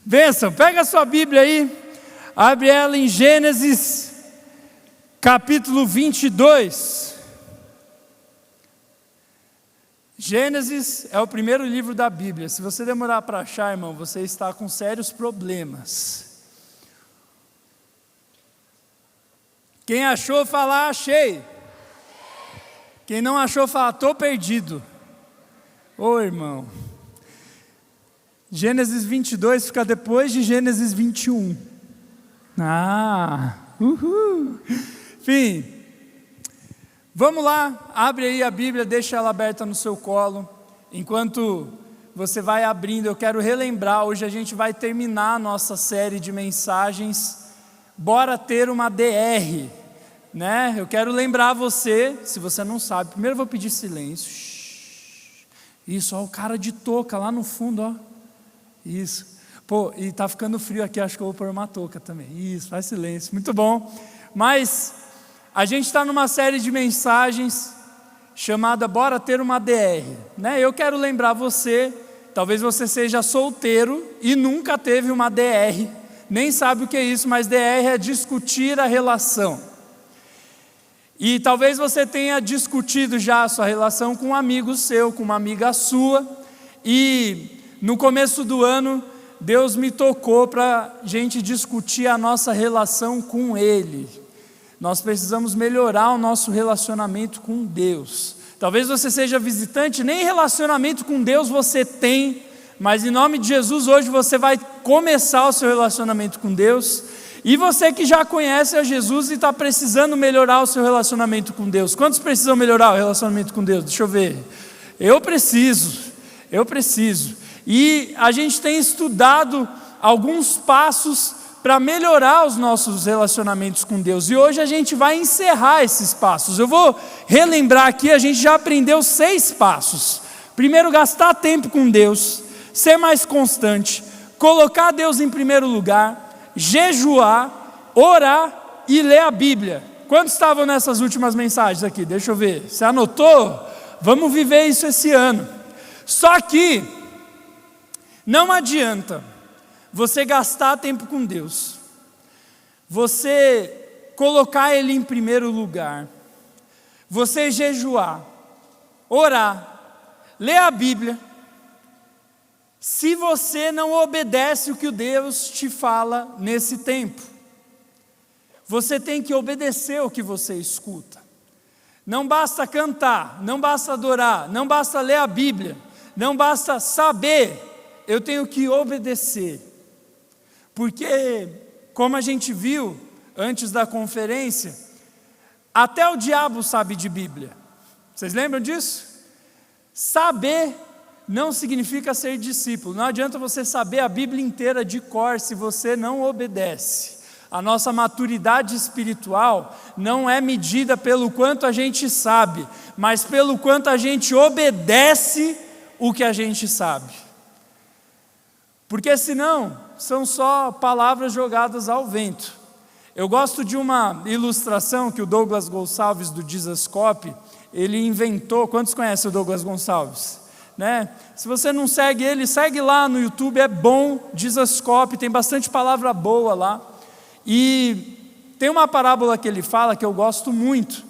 Benção, pega a sua Bíblia aí, abre ela em Gênesis, capítulo 22. Gênesis é o primeiro livro da Bíblia. Se você demorar para achar, irmão, você está com sérios problemas. Quem achou, fala, achei. Quem não achou, fala, estou perdido. Ô irmão, Gênesis 22 fica depois de Gênesis 21. Enfim, vamos lá, abre aí a Bíblia, deixa ela aberta no seu colo. Enquanto você vai abrindo, eu quero relembrar, hoje a gente vai terminar a nossa série de mensagens, Bora Ter uma DR, né? Eu quero lembrar você, se você não sabe, primeiro eu vou pedir silêncio. Isso, ó, o cara de touca lá no fundo, ó. Isso. Pô, e tá ficando frio aqui, acho que eu vou pôr uma touca também. Isso, faz silêncio, muito bom. Mas a gente está numa série de mensagens chamada Bora Ter uma DR, né? Eu quero lembrar você, talvez você seja solteiro e nunca teve uma DR, nem sabe o que é isso, mas DR é discutir a relação. E talvez você tenha discutido já a sua relação com um amigo seu, com uma amiga sua, e no começo do ano, Deus me tocou para a gente discutir a nossa relação com Ele. Nós precisamos melhorar o nosso relacionamento com Deus. Talvez você seja visitante, nem relacionamento com Deus você tem, mas em nome de Jesus hoje você vai começar o seu relacionamento com Deus. E você que já conhece a Jesus e está precisando melhorar o seu relacionamento com Deus. Quantos precisam melhorar o relacionamento com Deus? Deixa eu ver. Eu preciso. E a gente tem estudado alguns passos para melhorar os nossos relacionamentos com Deus. E hoje a gente vai encerrar esses passos. Eu vou relembrar aqui, a gente já aprendeu 6 passos. Primeiro, gastar tempo com Deus, ser mais constante, colocar Deus em primeiro lugar, jejuar, orar e ler a Bíblia. Quantos estavam nessas últimas mensagens aqui? Deixa eu ver. Você anotou? Vamos viver isso esse ano. Só que não adianta você gastar tempo com Deus, você colocar Ele em primeiro lugar, você jejuar, orar, ler a Bíblia, se você não obedece o que o Deus te fala nesse tempo. Você tem que obedecer o que você escuta. Não basta cantar, não basta adorar, não basta ler a Bíblia, não basta saber, eu tenho que obedecer. Porque, como a gente viu antes da conferência, até o diabo sabe de Bíblia. Vocês lembram disso? Saber não significa ser discípulo. Não adianta você saber a Bíblia inteira de cor se você não obedece. A nossa maturidade espiritual não é medida pelo quanto a gente sabe, mas pelo quanto a gente obedece o que a gente sabe. Porque senão são só palavras jogadas ao vento. Eu gosto de uma ilustração que o Douglas Gonçalves do Dizascope, ele inventou. Quantos conhecem o Douglas Gonçalves? Né? Se você não segue ele, segue lá no YouTube, é bom, Dizascope, tem bastante palavra boa lá. E tem uma parábola que ele fala, que eu gosto muito,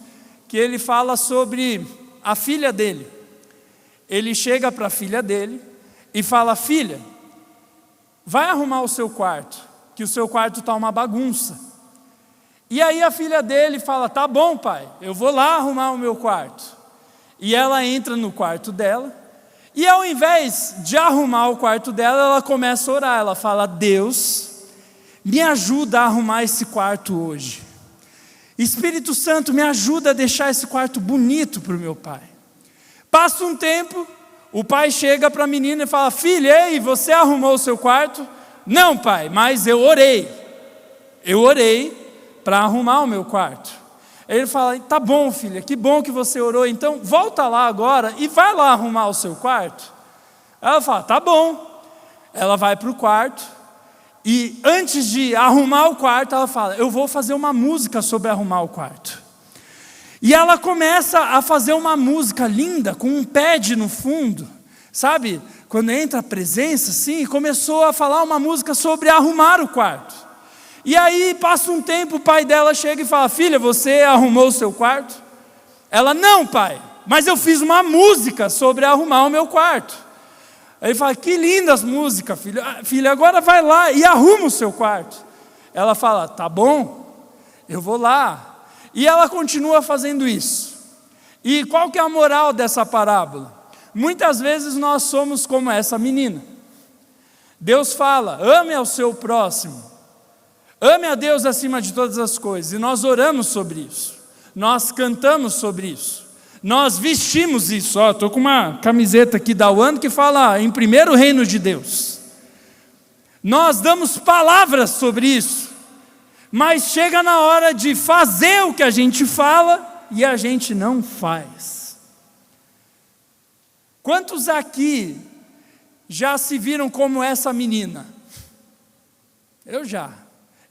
que ele fala sobre a filha dele. Ele chega para a filha dele e fala: filha, vai arrumar o seu quarto, que o seu quarto está uma bagunça. E aí a filha dele fala: tá bom, pai, eu vou lá arrumar o meu quarto. E ela entra no quarto dela, e ao invés de arrumar o quarto dela, ela começa a orar. Ela fala: Deus, me ajuda a arrumar esse quarto hoje. Espírito Santo, me ajuda a deixar esse quarto bonito para o meu pai. Passa um tempo, o pai chega para a menina e fala: filha, ei, você arrumou o seu quarto? Não, pai, mas eu orei para arrumar o meu quarto. Aí ele fala: tá bom, filha, que bom que você orou, então volta lá agora e vai lá arrumar o seu quarto. Ela fala: tá bom. Ela vai para o quarto e antes de arrumar o quarto, ela fala: eu vou fazer uma música sobre arrumar o quarto. E ela começa a fazer uma música linda, com um pad no fundo, sabe? quando entra a presença, assim, começou a falar uma música sobre arrumar o quarto. E aí passa um tempo, o pai dela chega e fala: filha, você arrumou o seu quarto? Ela: não, pai, mas eu fiz uma música sobre arrumar o meu quarto. Aí ele fala: que lindas músicas, filha, agora vai lá e arruma o seu quarto. Ela fala: tá bom, eu vou lá. E ela continua fazendo isso. E qual que é a moral dessa parábola? Muitas vezes nós somos como essa menina. Deus fala: ame ao seu próximo, ame a Deus acima de todas as coisas. E nós oramos sobre isso, nós cantamos sobre isso, nós vestimos isso. Estou com uma camiseta aqui da UAN que fala em primeiro reino de Deus. Nós damos palavras sobre isso, mas chega na hora de fazer o que a gente fala e a gente não faz. Quantos aqui já se viram como essa menina?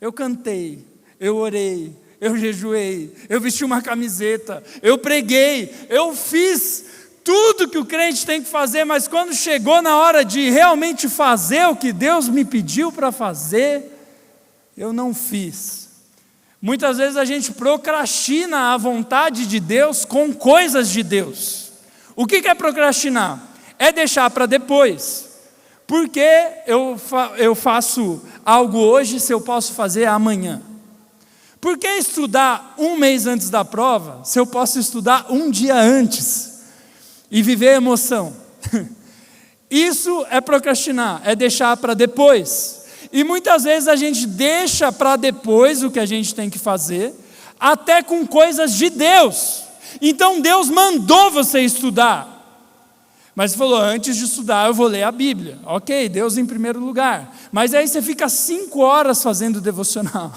Eu cantei, eu orei, eu jejuei, eu vesti uma camiseta, eu preguei, eu fiz tudo que o crente tem que fazer, mas quando chegou na hora de realmente fazer o que Deus me pediu para fazer, eu não fiz. Muitas vezes a gente procrastina a vontade de Deus com coisas de Deus. O que é procrastinar? É deixar para depois. Por que eu faço algo hoje se eu posso fazer amanhã? Por que estudar um mês antes da prova se eu posso estudar um dia antes e viver a emoção? Isso é procrastinar, é deixar para depois. E muitas vezes a gente deixa para depois o que a gente tem que fazer, até com coisas de Deus. Então Deus mandou você estudar, mas falou: antes de estudar eu vou ler a Bíblia. Ok, Deus em primeiro lugar. Mas aí você fica 5 horas fazendo devocional.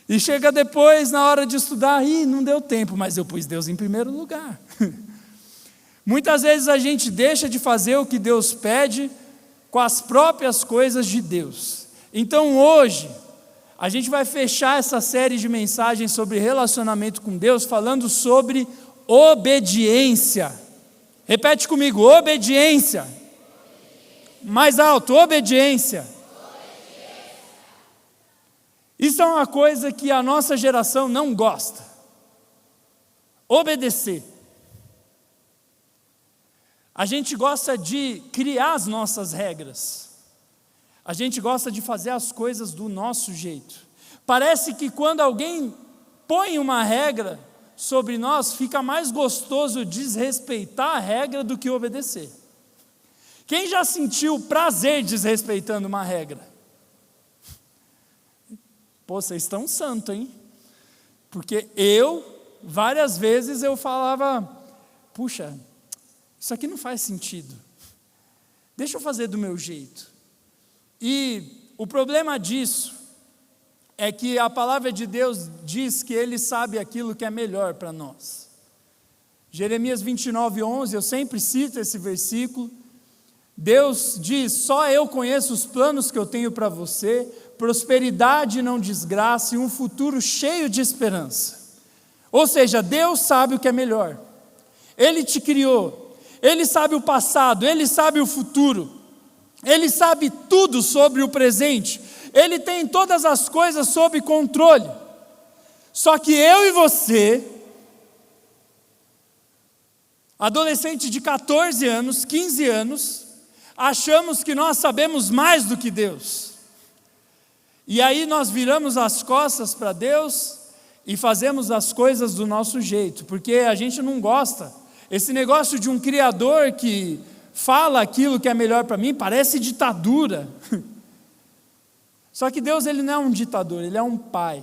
E chega depois, na hora de estudar, não deu tempo, mas eu pus Deus em primeiro lugar. Muitas vezes a gente deixa de fazer o que Deus pede com as próprias coisas de Deus. Então hoje, a gente vai fechar essa série de mensagens sobre relacionamento com Deus, falando sobre obediência. Repete comigo: obediência. Mais alto: obediência. Isso é uma coisa que a nossa geração não gosta. Obedecer. A gente gosta de criar as nossas regras. A gente gosta de fazer as coisas do nosso jeito. Parece que quando alguém põe uma regra sobre nós, fica mais gostoso desrespeitar a regra do que obedecer. Quem já sentiu prazer desrespeitando uma regra? Pô, vocês estão santos, hein? Porque várias vezes eu falava: puxa, isso aqui não faz sentido, deixa eu fazer do meu jeito. E o problema disso é que a palavra de Deus diz que Ele sabe aquilo que é melhor para nós. Jeremias 29:11, eu sempre cito esse versículo. Deus diz: só eu conheço os planos que eu tenho para você, prosperidade e não desgraça, e um futuro cheio de esperança. Ou seja, Deus sabe o que é melhor. Ele te criou, Ele sabe o passado, Ele sabe o futuro, Ele sabe tudo sobre o presente, Ele tem todas as coisas sob controle. Só que eu e você, adolescente de 14 anos, 15 anos, achamos que nós sabemos mais do que Deus. E aí nós viramos as costas para Deus e fazemos as coisas do nosso jeito, porque a gente não gosta. Esse negócio de um criador que fala aquilo que é melhor para mim parece ditadura. Só que Deus, Ele não é um ditador, Ele é um pai.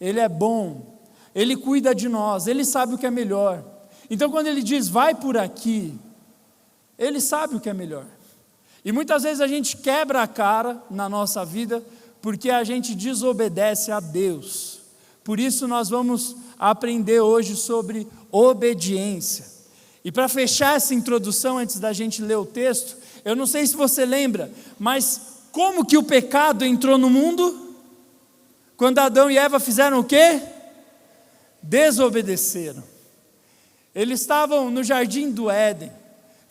Ele é bom, Ele cuida de nós, Ele sabe o que é melhor. Então quando Ele diz: vai por aqui, Ele sabe o que é melhor. E muitas vezes a gente quebra a cara na nossa vida porque a gente desobedece a Deus. Por isso nós vamos aprender hoje sobre obediência. E para fechar essa introdução, antes da gente ler o texto, eu não sei se você lembra, mas como que o pecado entrou no mundo? Quando Adão e Eva fizeram o quê? Desobedeceram. Eles estavam no jardim do Éden,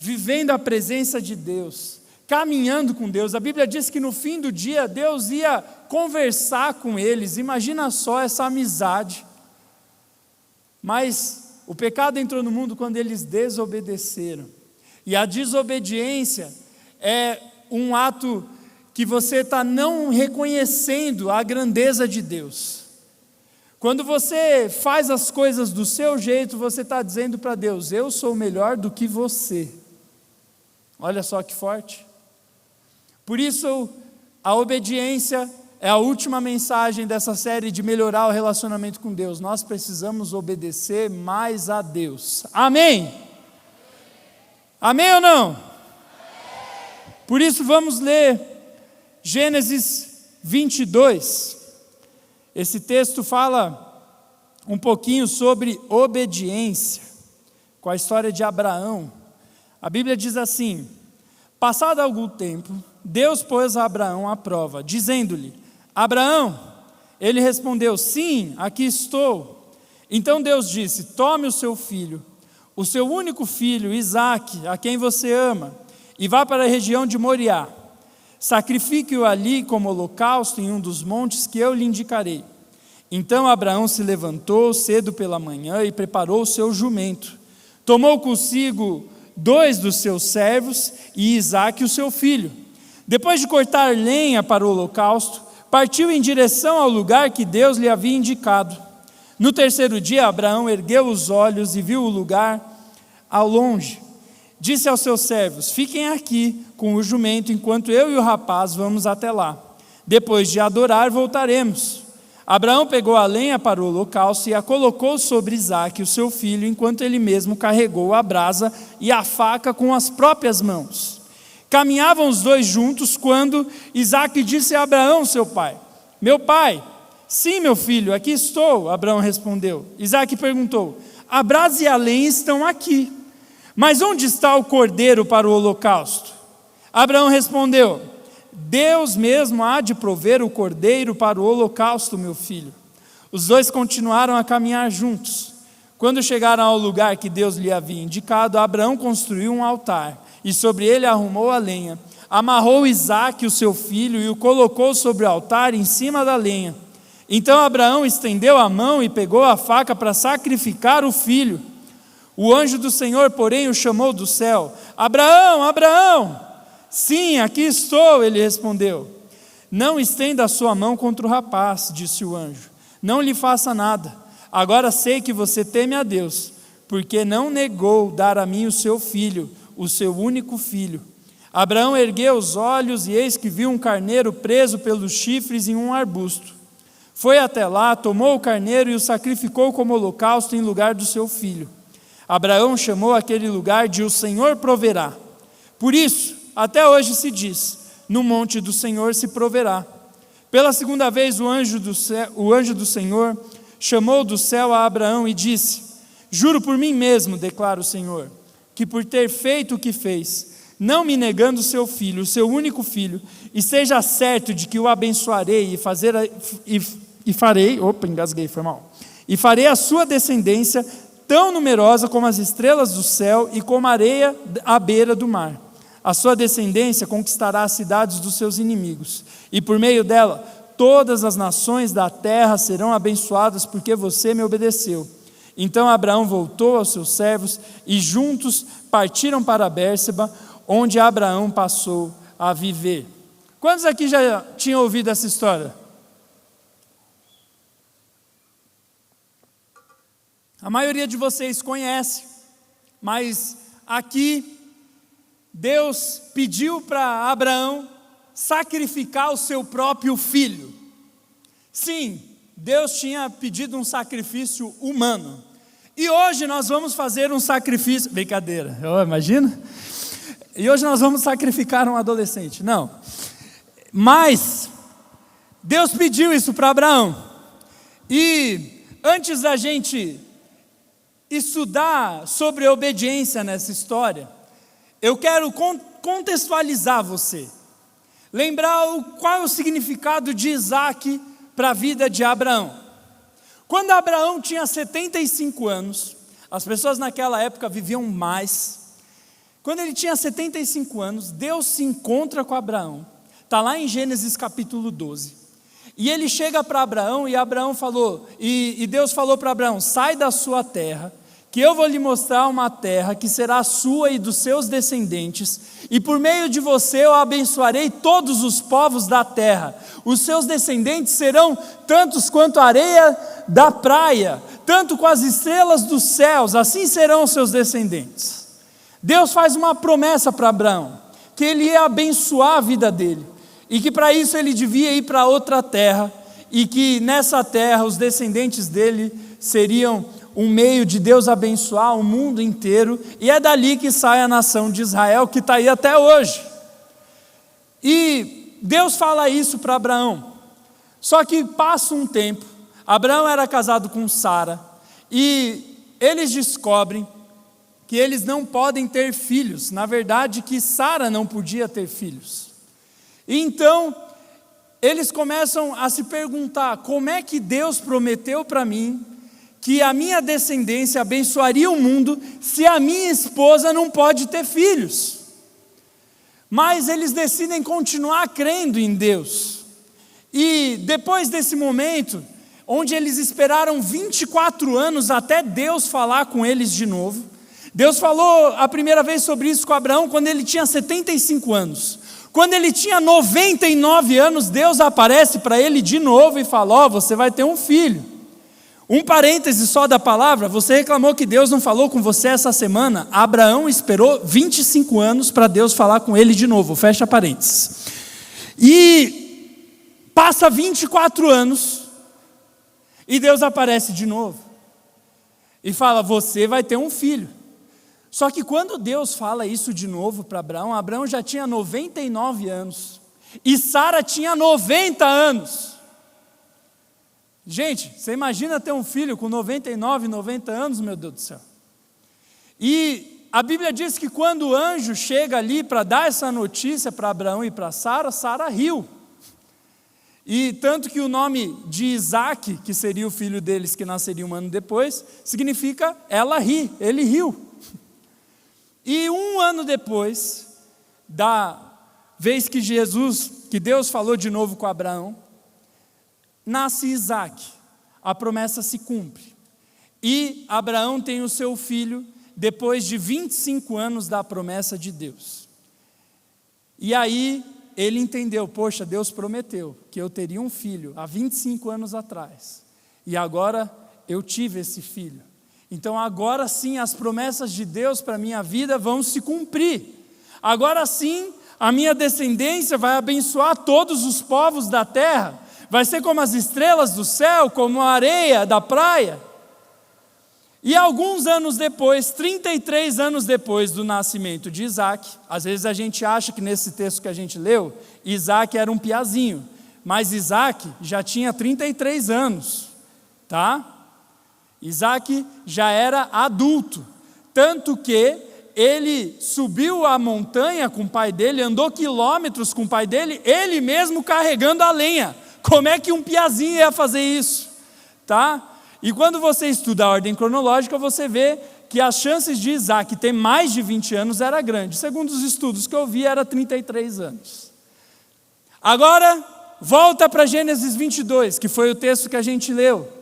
vivendo a presença de Deus, caminhando com Deus. A Bíblia diz que no fim do dia Deus ia conversar com eles. Imagina só essa amizade. Mas o pecado entrou no mundo quando eles desobedeceram. E a desobediência é um ato que você está não reconhecendo a grandeza de Deus. Quando você faz as coisas do seu jeito, você está dizendo para Deus: eu sou melhor do que você. Olha só que forte. Por isso, a obediência é a última mensagem dessa série de melhorar o relacionamento com Deus. Nós precisamos obedecer mais a Deus. Amém? Amém ou não? Por isso, vamos ler Gênesis 22. Esse texto fala um pouquinho sobre obediência, com a história de Abraão. A Bíblia diz assim: passado algum tempo, Deus pôs a Abraão à prova, dizendo-lhe: Abraão, ele respondeu: sim, aqui estou. Então Deus disse: tome o seu filho, o seu único filho, Isaque, a quem você ama, e vá para a região de Moriá. Sacrifique-o ali como holocausto em um dos montes que eu lhe indicarei. Então Abraão se levantou cedo pela manhã e preparou o seu jumento. Tomou consigo 2 dos seus servos e Isaque, o seu filho. Depois de cortar lenha para o holocausto, partiu em direção ao lugar que Deus lhe havia indicado. No terceiro dia, Abraão ergueu os olhos e viu o lugar ao longe. Disse aos seus servos: fiquem aqui com o jumento, enquanto eu e o rapaz vamos até lá. Depois de adorar, voltaremos. Abraão pegou a lenha para o holocausto e a colocou sobre Isaque, o seu filho, enquanto ele mesmo carregou a brasa e a faca com as próprias mãos. Caminhavam os dois juntos quando Isaque disse a Abraão, seu pai: meu pai. Sim, meu filho, aqui estou, Abraão respondeu. Isaque perguntou: a brasa e a lenha estão aqui, mas onde está o cordeiro para o holocausto? Abraão respondeu: Deus mesmo há de prover o cordeiro para o holocausto, meu filho. Os dois continuaram a caminhar juntos. Quando chegaram ao lugar que Deus lhe havia indicado, Abraão construiu um altar e sobre ele arrumou a lenha. Amarrou Isaque, o seu filho, e o colocou sobre o altar em cima da lenha. Então Abraão estendeu a mão e pegou a faca para sacrificar o filho. O anjo do Senhor, porém, o chamou do céu: Abraão, Abraão! Sim, aqui estou, ele respondeu. Não estenda a sua mão contra o rapaz, disse o anjo. Não lhe faça nada. Agora sei que você teme a Deus, porque não negou dar a mim o seu filho, o seu único filho. Abraão ergueu os olhos e eis que viu um carneiro preso pelos chifres em um arbusto. Foi até lá, tomou o carneiro e o sacrificou como holocausto em lugar do seu filho. Abraão chamou aquele lugar de O Senhor Proverá. Por isso, até hoje se diz: no monte do Senhor se proverá. Pela segunda vez o anjo do Senhor chamou do céu a Abraão e disse: juro por mim mesmo, declara o Senhor, que por ter feito o que fez, não me negando o seu filho, o seu único filho, esteja certo de que o abençoarei e farei a sua descendência tão numerosa como as estrelas do céu e como a areia à beira do mar. A sua descendência conquistará as cidades dos seus inimigos, e por meio dela todas as nações da terra serão abençoadas, porque você me obedeceu. Então Abraão voltou aos seus servos, e juntos partiram para Bérseba, onde Abraão passou a viver. Quantos aqui já tinham ouvido essa história? A maioria de vocês conhece, mas aqui Deus pediu para Abraão sacrificar o seu próprio filho. Sim, Deus tinha pedido um sacrifício humano. E hoje nós vamos fazer um sacrifício... Brincadeira, imagina? E hoje nós vamos sacrificar um adolescente. Não. Mas Deus pediu isso para Abraão. E antes da gente estudar sobre obediência nessa história, eu quero contextualizar você. Lembrar qual é o significado de Isaque para a vida de Abraão. Quando Abraão tinha 75 anos, as pessoas naquela época viviam mais. Quando ele tinha 75 anos, Deus se encontra com Abraão. Está lá em Gênesis capítulo 12. E ele chega para Abraão e Abraão falou, e Deus falou para Abraão: sai da sua terra, que eu vou lhe mostrar uma terra que será sua e dos seus descendentes, e por meio de você eu abençoarei todos os povos da terra. Os seus descendentes serão tantos quanto a areia da praia, tanto com as estrelas dos céus, assim serão os seus descendentes. Deus faz uma promessa para Abraão, que ele ia abençoar a vida dele, e que para isso ele devia ir para outra terra, e que nessa terra os descendentes dele seriam um meio de Deus abençoar o mundo inteiro, e é dali que sai a nação de Israel, que está aí até hoje. E Deus fala isso para Abraão, só que passa um tempo, Abraão era casado com Sara, e eles descobrem que eles não podem ter filhos, na verdade que Sara não podia ter filhos. E então, eles começam a se perguntar: como é que Deus prometeu para mim que a minha descendência abençoaria o mundo, se a minha esposa não pode ter filhos? Mas eles decidem continuar crendo em Deus. E depois desse momento, onde eles esperaram 24 anos até Deus falar com eles de novo, Deus falou a primeira vez sobre isso com Abraão quando ele tinha 75 anos. Quando ele tinha 99 anos, Deus aparece para ele de novo e fala: você vai ter um filho. Um parêntese só da palavra: você reclamou que Deus não falou com você essa semana. Abraão esperou 25 anos para Deus falar com ele de novo, fecha parênteses. E passa 24 anos, e Deus aparece de novo, e fala: você vai ter um filho. Só que quando Deus fala isso de novo para Abraão, Abraão já tinha 99 anos, e Sara tinha 90 anos. Gente, você imagina ter um filho com 99, 90 anos, meu Deus do céu. E a Bíblia diz que quando o anjo chega ali para dar essa notícia para Abraão e para Sara, Sara riu. E tanto que o nome de Isaac, que seria o filho deles, que nasceria um ano depois, significa ela ri, ele riu. E um ano depois, da vez que Deus falou de novo com Abraão, nasce Isaac, a promessa se cumpre. E Abraão tem o seu filho, depois de 25 anos da promessa de Deus. E aí ele entendeu: poxa, Deus prometeu que eu teria um filho há 25 anos atrás, e agora eu tive esse filho. Então agora sim as promessas de Deus para a minha vida vão se cumprir. Agora sim a minha descendência vai abençoar todos os povos da terra. Vai ser como as estrelas do céu, como a areia da praia. E alguns anos depois, 33 anos depois do nascimento de Isaac, às vezes a gente acha que nesse texto que a gente leu, Isaac era um piazinho, mas Isaac já tinha 33 anos, tá? Isaac já era adulto, tanto que ele subiu a montanha com o pai dele, andou quilômetros com o pai dele, ele mesmo carregando a lenha. Como é que um piazinho ia fazer isso? Tá? E quando você estuda a ordem cronológica, você vê que as chances de Isaac ter mais de 20 anos era grande. Segundo os estudos que eu vi, era 33 anos. Agora, volta para Gênesis 22, que foi o texto que a gente leu.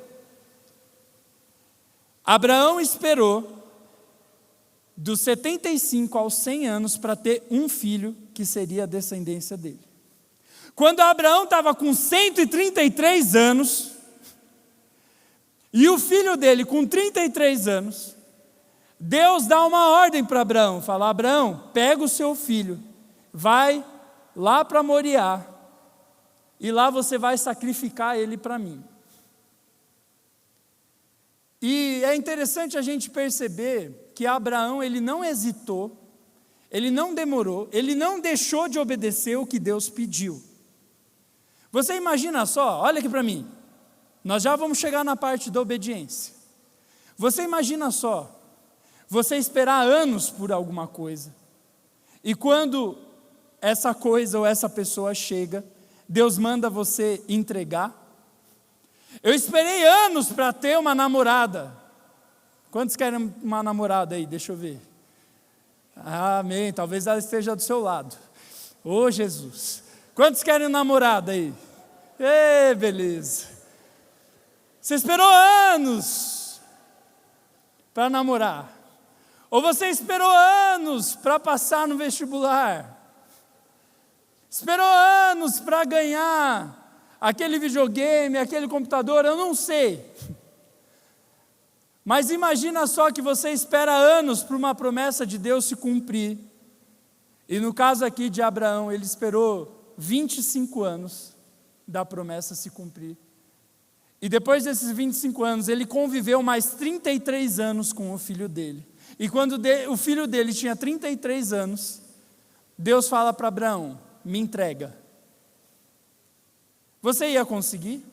Abraão esperou dos 75 aos 100 anos para ter um filho que seria a descendência dele. Quando Abraão estava com 133 anos, e o filho dele com 33 anos, Deus dá uma ordem para Abraão, fala: Abraão, pega o seu filho, vai lá para Moriá, e lá você vai sacrificar ele para mim. E é interessante a gente perceber que Abraão, ele não hesitou, ele não demorou, ele não deixou de obedecer o que Deus pediu. Você imagina só, olha aqui para mim, nós já vamos chegar na parte da obediência. Você imagina só, você esperar anos por alguma coisa, e quando essa coisa ou essa pessoa chega, Deus manda você entregar. Eu esperei anos para ter uma namorada. Quantos querem uma namorada aí? Deixa eu ver. Amém, talvez ela esteja do seu lado. Ô Jesus, quantos querem um namorado aí? Ê, beleza. Você esperou anos para namorar, ou você esperou anos para passar no vestibular, esperou anos para ganhar aquele videogame, aquele computador, eu não sei. Mas imagina só que você espera anos para uma promessa de Deus se cumprir. E no caso aqui de Abraão, ele esperou 25 anos da promessa se cumprir. E depois desses 25 anos, ele conviveu mais 33 anos com o filho dele. E quando o filho dele tinha 33 anos, Deus fala para Abraão: me entrega. Você ia conseguir?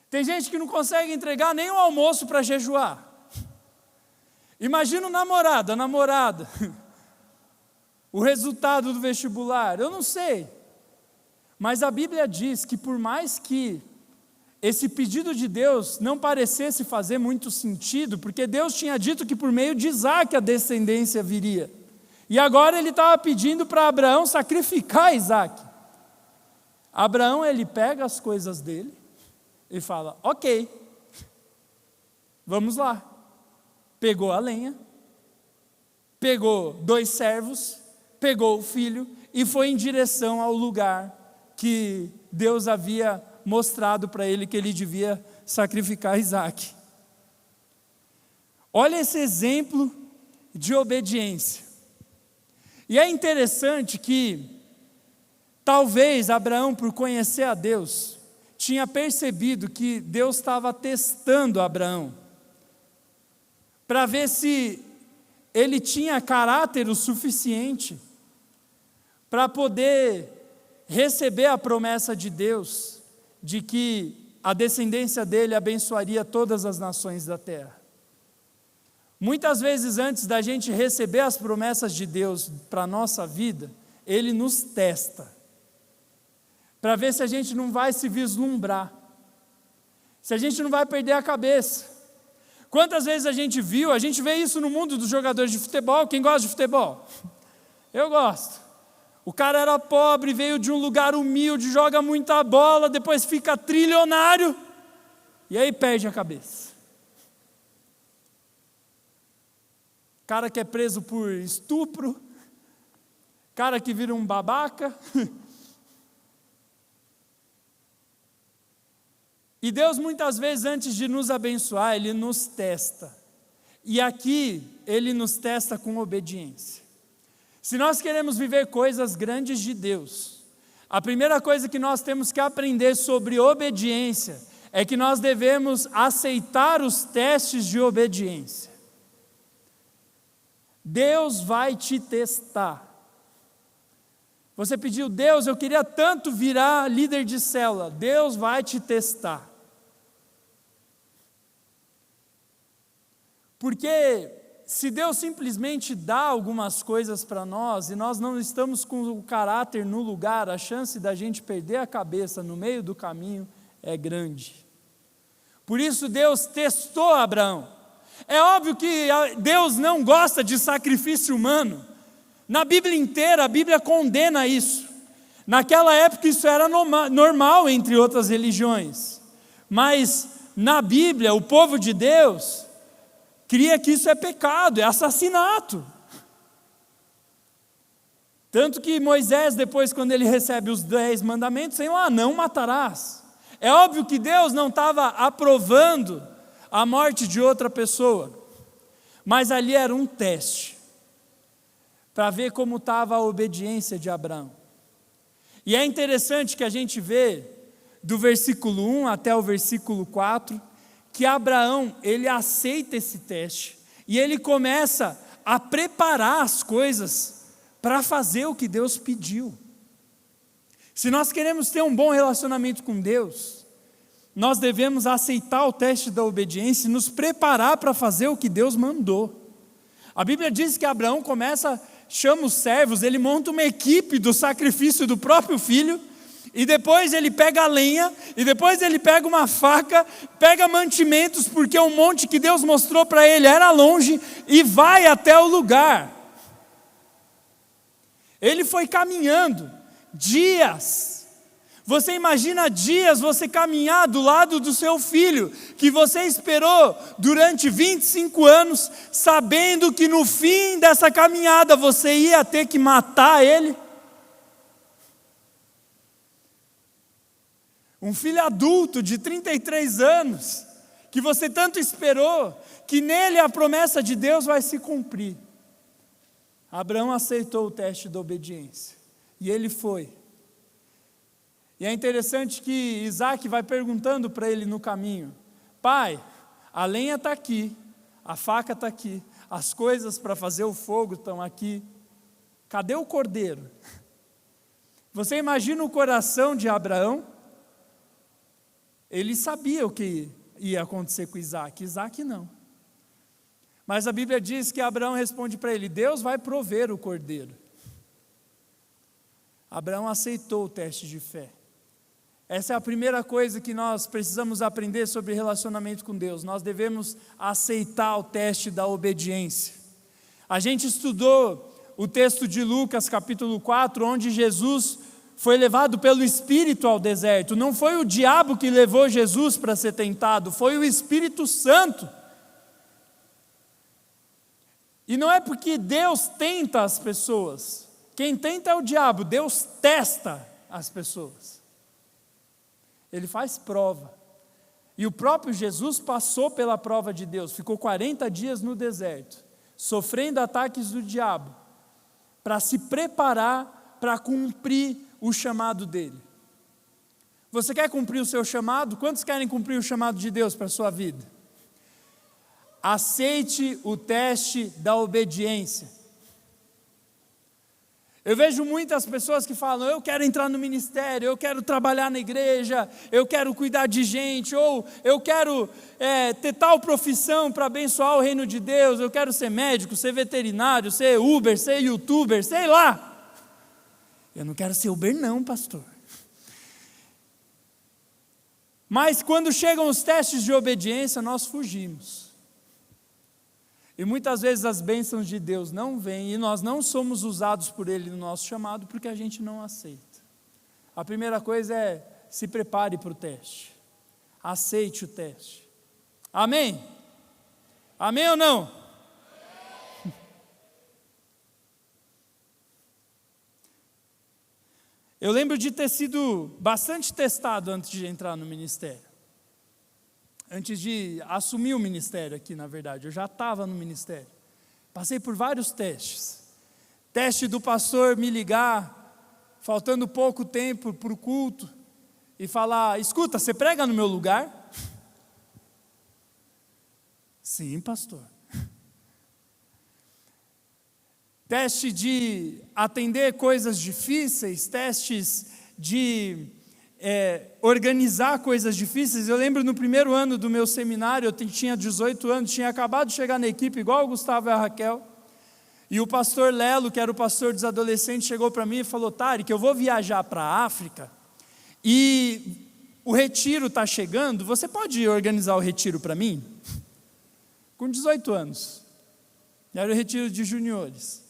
Tem gente que não consegue entregar nem o almoço para jejuar. Imagina o namorado, a namorada. O resultado do vestibular, eu não sei. Mas a Bíblia diz que por mais que esse pedido de Deus não parecesse fazer muito sentido, porque Deus tinha dito que por meio de Isaac a descendência viria. E agora ele estava pedindo para Abraão sacrificar Isaac. Abraão, ele pega as coisas dele e fala: ok, vamos lá. Pegou a lenha, pegou 2 servos, pegou o filho e foi em direção ao lugar que Deus havia mostrado para ele que ele devia sacrificar Isaac. Olha esse exemplo de obediência. E é interessante que talvez Abraão, por conhecer a Deus, tinha percebido que Deus estava testando Abraão para ver se ele tinha caráter o suficiente para poder receber a promessa de Deus, de que a descendência dele abençoaria todas as nações da terra. Muitas vezes antes da gente receber as promessas de Deus para a nossa vida, Ele nos testa, para ver se a gente não vai se vislumbrar, se a gente não vai perder a cabeça. Quantas vezes a gente vê isso no mundo dos jogadores de futebol. Quem gosta de futebol? Eu gosto. O cara era pobre, veio de um lugar humilde, joga muita bola, depois fica trilionário, e aí perde a cabeça. Cara que é preso por estupro, cara que vira um babaca. E Deus muitas vezes, antes de nos abençoar, Ele nos testa. E aqui, Ele nos testa com obediência. Se nós queremos viver coisas grandes de Deus, a primeira coisa que nós temos que aprender sobre obediência é que nós devemos aceitar os testes de obediência. Deus vai te testar. Você pediu: Deus, eu queria tanto virar líder de célula. Deus vai te testar. Porque se Deus simplesmente dá algumas coisas para nós e nós não estamos com o caráter no lugar, a chance da gente perder a cabeça no meio do caminho é grande. Por isso Deus testou Abraão. É óbvio que Deus não gosta de sacrifício humano. Na Bíblia inteira, a Bíblia condena isso. Naquela época isso era normal entre outras religiões. Mas na Bíblia, o povo de Deus cria que isso é pecado, é assassinato. Tanto que Moisés, depois, quando ele recebe os 10 mandamentos, Senhor, não matarás. É óbvio que Deus não estava aprovando a morte de outra pessoa, mas ali era um teste, para ver como estava a obediência de Abraão. E é interessante que a gente vê, do versículo 1 até o versículo 4, que Abraão, ele aceita esse teste, e ele começa a preparar as coisas para fazer o que Deus pediu. Se nós queremos ter um bom relacionamento com Deus, nós devemos aceitar o teste da obediência e nos preparar para fazer o que Deus mandou. A Bíblia diz que Abraão chama os servos, ele monta uma equipe do sacrifício do próprio filho, E depois ele pega a lenha, e depois ele pega uma faca, pega mantimentos, porque o monte que Deus mostrou para ele era longe, e vai até o lugar. Ele foi caminhando dias. Você imagina dias você caminhar do lado do seu filho, que você esperou durante 25 anos, sabendo que no fim dessa caminhada você ia ter que matar ele? Um filho adulto de 33 anos, que você tanto esperou, que nele a promessa de Deus vai se cumprir. Abraão aceitou o teste da obediência, e ele foi. E é interessante que Isaac vai perguntando para ele no caminho: pai, a lenha está aqui, a faca está aqui, as coisas para fazer o fogo estão aqui, cadê o cordeiro? Você imagina o coração de Abraão? Ele sabia o que ia acontecer com Isaac, Isaac não. Mas a Bíblia diz que Abraão responde para ele: Deus vai prover o cordeiro. Abraão aceitou o teste de fé. Essa é a primeira coisa que nós precisamos aprender sobre relacionamento com Deus. Nós devemos aceitar o teste da obediência. A gente estudou o texto de Lucas capítulo 4, onde Jesus foi levado pelo Espírito ao deserto. Não foi o diabo que levou Jesus para ser tentado, foi o Espírito Santo. E não é porque Deus tenta as pessoas. Quem tenta é o diabo, Deus testa as pessoas. Ele faz prova. E o próprio Jesus passou pela prova de Deus, ficou 40 dias no deserto, sofrendo ataques do diabo, para se preparar para cumprir o chamado dele. Você quer cumprir o seu chamado? Quantos querem cumprir o chamado de Deus para a sua vida? Aceite o teste da obediência. Eu vejo muitas pessoas que falam: eu quero entrar no ministério, eu quero trabalhar na igreja, eu quero cuidar de gente, ou eu quero ter tal profissão para abençoar o reino de Deus, eu quero ser médico, ser veterinário, ser Uber, ser youtuber, sei lá. Eu não quero ser Uber não, pastor. Mas quando chegam os testes de obediência, nós fugimos. E muitas vezes as bênçãos de Deus não vêm, e nós não somos usados por Ele no nosso chamado, porque a gente não aceita. A primeira coisa é: se prepare para o teste. Aceite o teste. Amém? Amém ou não? Eu lembro de ter sido bastante testado antes de entrar no ministério. Antes de assumir o ministério aqui, na verdade. Eu já estava no ministério. Passei por vários testes. Teste do pastor me ligar, faltando pouco tempo para o culto, e falar: escuta, você prega no meu lugar? Sim, pastor. Teste de atender coisas difíceis, testes de organizar coisas difíceis. Eu lembro no primeiro ano do meu seminário, eu tinha 18 anos, tinha acabado de chegar na equipe, igual o Gustavo e a Raquel, e o pastor Lelo, que era o pastor dos adolescentes, chegou para mim e falou: Tarek, eu vou viajar para a África, e o retiro está chegando, você pode organizar o retiro para mim? Com 18 anos, era o retiro de juniores.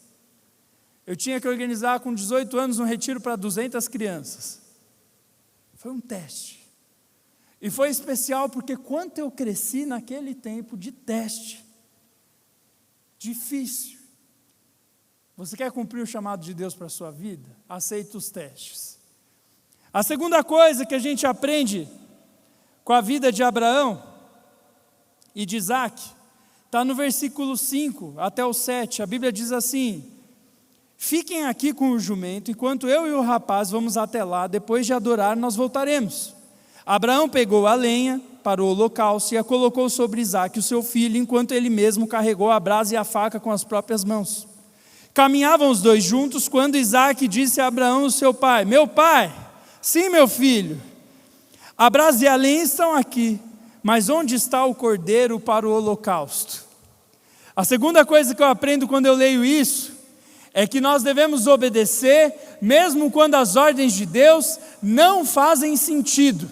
Eu tinha que organizar com 18 anos um retiro para 200 crianças. Foi um teste. E foi especial porque quanto eu cresci naquele tempo de teste. Difícil. Você quer cumprir o chamado de Deus para a sua vida? Aceite os testes. A segunda coisa que a gente aprende com a vida de Abraão e de Isaac, está no versículo 5 até o 7. A Bíblia diz assim: fiquem aqui com o jumento, enquanto eu e o rapaz vamos até lá, depois de adorar nós voltaremos. Abraão pegou a lenha para o holocausto e a colocou sobre Isaque, o seu filho, enquanto ele mesmo carregou a brasa e a faca com as próprias mãos. Caminhavam os dois juntos, quando Isaque disse a Abraão, seu pai: meu pai, sim, meu filho, a brasa e a lenha estão aqui, mas onde está o cordeiro para o holocausto? A segunda coisa que eu aprendo quando eu leio isso, é que nós devemos obedecer, mesmo quando as ordens de Deus não fazem sentido.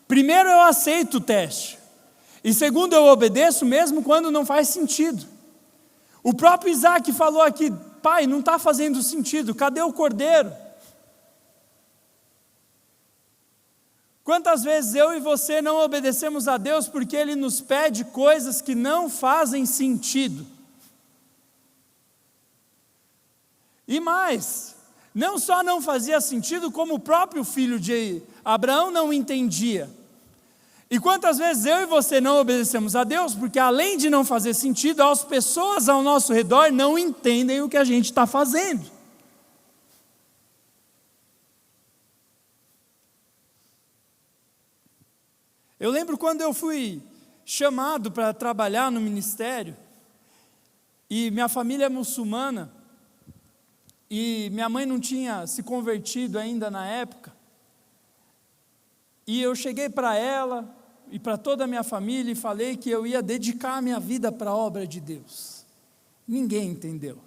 Primeiro, eu aceito o teste. E segundo, eu obedeço mesmo quando não faz sentido. O próprio Isaac falou aqui: pai, não está fazendo sentido, cadê o cordeiro? Quantas vezes eu e você não obedecemos a Deus porque Ele nos pede coisas que não fazem sentido? E mais, não só não fazia sentido, como o próprio filho de Abraão não entendia. E quantas vezes eu e você não obedecemos a Deus porque, além de não fazer sentido, as pessoas ao nosso redor não entendem o que a gente está fazendo. Eu lembro quando eu fui chamado para trabalhar no ministério, e minha família é muçulmana, e minha mãe não tinha se convertido ainda na época, e eu cheguei para ela e para toda a minha família e falei que eu ia dedicar a minha vida para a obra de Deus. Ninguém entendeu.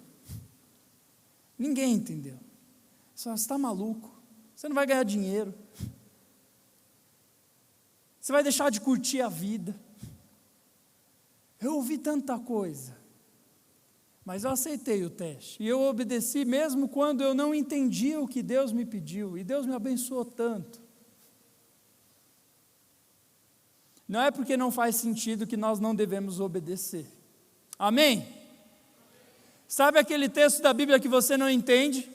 Ninguém entendeu. Você está maluco, você não vai ganhar dinheiro. Você vai deixar de curtir a vida. Eu ouvi tanta coisa, mas eu aceitei o teste, e eu obedeci mesmo quando eu não entendia o que Deus me pediu, e Deus me abençoou tanto. Não é porque não faz sentido que nós não devemos obedecer. Amém? Sabe aquele texto da Bíblia que você não entende?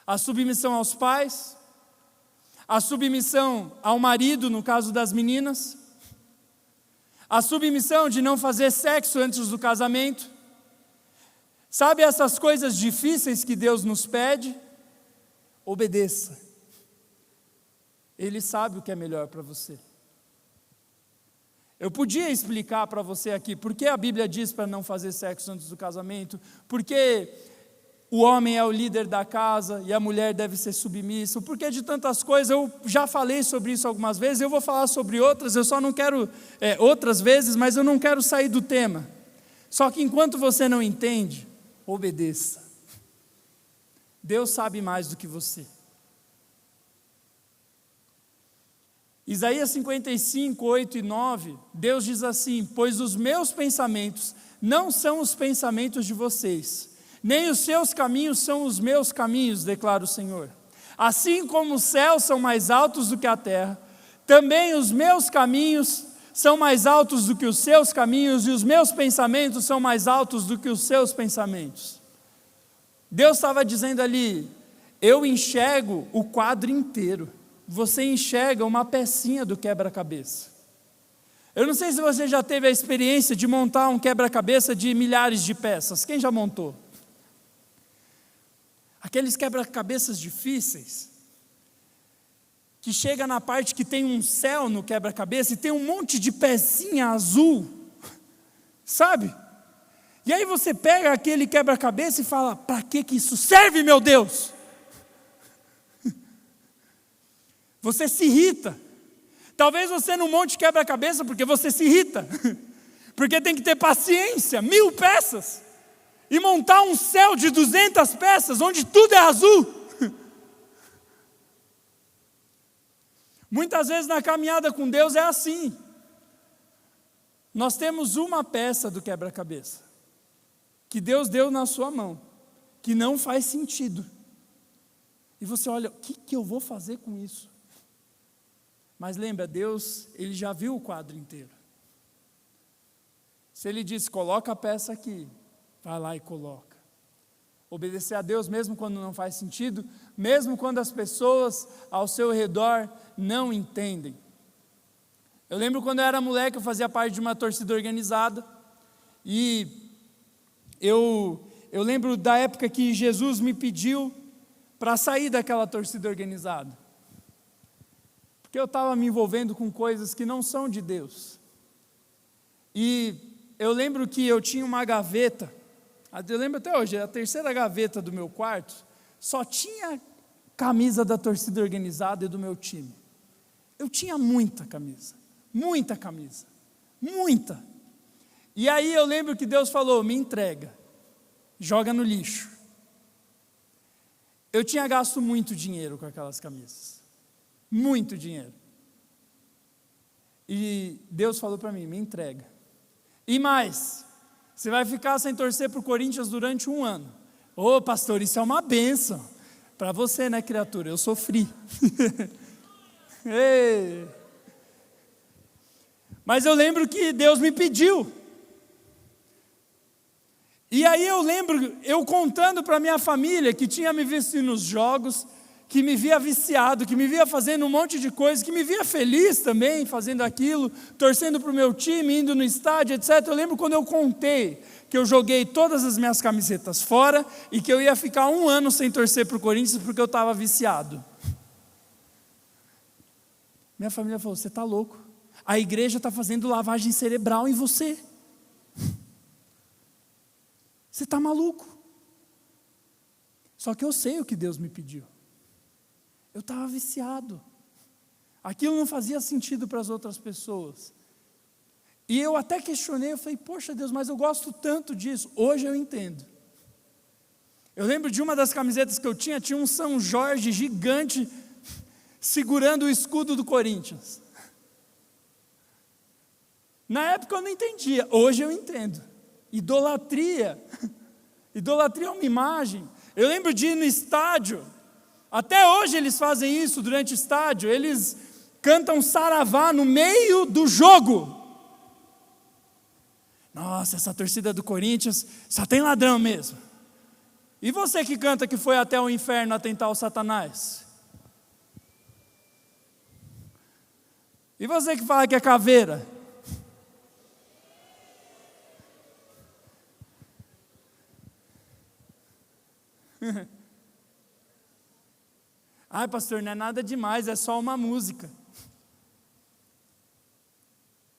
A submissão aos pais, a submissão ao marido, no caso das meninas, a submissão de não fazer sexo antes do casamento. Sabe essas coisas difíceis que Deus nos pede? Obedeça. Ele sabe o que é melhor para você. Eu podia explicar para você aqui por que a Bíblia diz para não fazer sexo antes do casamento, porque o homem é o líder da casa e a mulher deve ser submissa, porque de tantas coisas. Eu já falei sobre isso algumas vezes, eu vou falar sobre outras, eu só não quero, outras vezes, mas eu não quero sair do tema. Só que enquanto você não entende, obedeça. Deus sabe mais do que você. Isaías 55, 8 e 9, Deus diz assim: pois os meus pensamentos não são os pensamentos de vocês, nem os seus caminhos são os meus caminhos, declara o Senhor. Assim como os céus são mais altos do que a terra, também os meus caminhos são mais altos do que os seus caminhos, e os meus pensamentos são mais altos do que os seus pensamentos. Deus estava dizendo ali: eu enxergo o quadro inteiro, você enxerga uma pecinha do quebra-cabeça. Eu não sei se você já teve a experiência de montar um quebra-cabeça de milhares de peças. Quem já montou? Aqueles quebra-cabeças difíceis, que chega na parte que tem um céu no quebra-cabeça e tem um monte de pecinha azul, sabe? E aí você pega aquele quebra-cabeça e fala: para que isso serve, meu Deus? Você se irrita. Talvez você não monte quebra-cabeça porque você se irrita, porque tem que ter paciência, 1000 peças, e montar um céu de 200 peças, onde tudo é azul. Muitas vezes na caminhada com Deus é assim. Nós temos uma peça do quebra-cabeça, que Deus deu na sua mão, que não faz sentido. E você olha: o que eu vou fazer com isso? Mas lembra, Deus, Ele já viu o quadro inteiro. Se Ele diz: coloca a peça aqui, vai lá e coloca. Obedecer a Deus mesmo quando não faz sentido, mesmo quando as pessoas ao seu redor não entendem. Eu lembro quando eu era moleque, eu fazia parte de uma torcida organizada, e eu lembro da época que Jesus me pediu para sair daquela torcida organizada, porque eu estava me envolvendo com coisas que não são de Deus. E eu lembro que eu tinha uma gaveta, eu lembro até hoje, a terceira gaveta do meu quarto, só tinha camisa da torcida organizada e do meu time. Eu tinha muita camisa, muita. E aí eu lembro que Deus falou: me entrega. joga no lixo. Eu tinha gasto muito dinheiro com aquelas camisas, muito dinheiro. E Deus falou para mim, me entrega. E mais, você vai ficar sem torcer para o Corinthians durante 1 ano. Ô pastor, isso é uma bênção. Para você, né, criatura? Eu sofri. Mas eu lembro que Deus me pediu. E aí eu lembro, eu contando para minha família, que tinha me visto nos jogos, que me via viciado, que me via fazendo um monte de coisa, que me via feliz também, fazendo aquilo, torcendo para o meu time, indo no estádio, etc. Eu lembro quando eu contei que eu joguei todas as minhas camisetas fora e que eu ia ficar 1 ano sem torcer para o Corinthians porque eu estava viciado. Minha família falou, você está louco? A igreja está fazendo lavagem cerebral em você. Você está maluco? Só que eu sei o que Deus me pediu. Eu estava viciado. Aquilo não fazia sentido para as outras pessoas. E eu até questionei, eu falei, poxa Deus, mas eu gosto tanto disso. Hoje eu entendo. Eu lembro de uma das camisetas que eu tinha um São Jorge gigante segurando o escudo do Corinthians. Na época eu não entendia, hoje eu entendo. Idolatria. Idolatria é uma imagem. Eu lembro de ir no estádio. Até hoje eles fazem isso durante o estádio. Eles cantam saravá no meio do jogo. Nossa, essa torcida do Corinthians só tem ladrão mesmo. E você que canta que foi até o inferno atentar o Satanás? E você que fala que é caveira? Ai pastor, não é nada demais, é só uma música.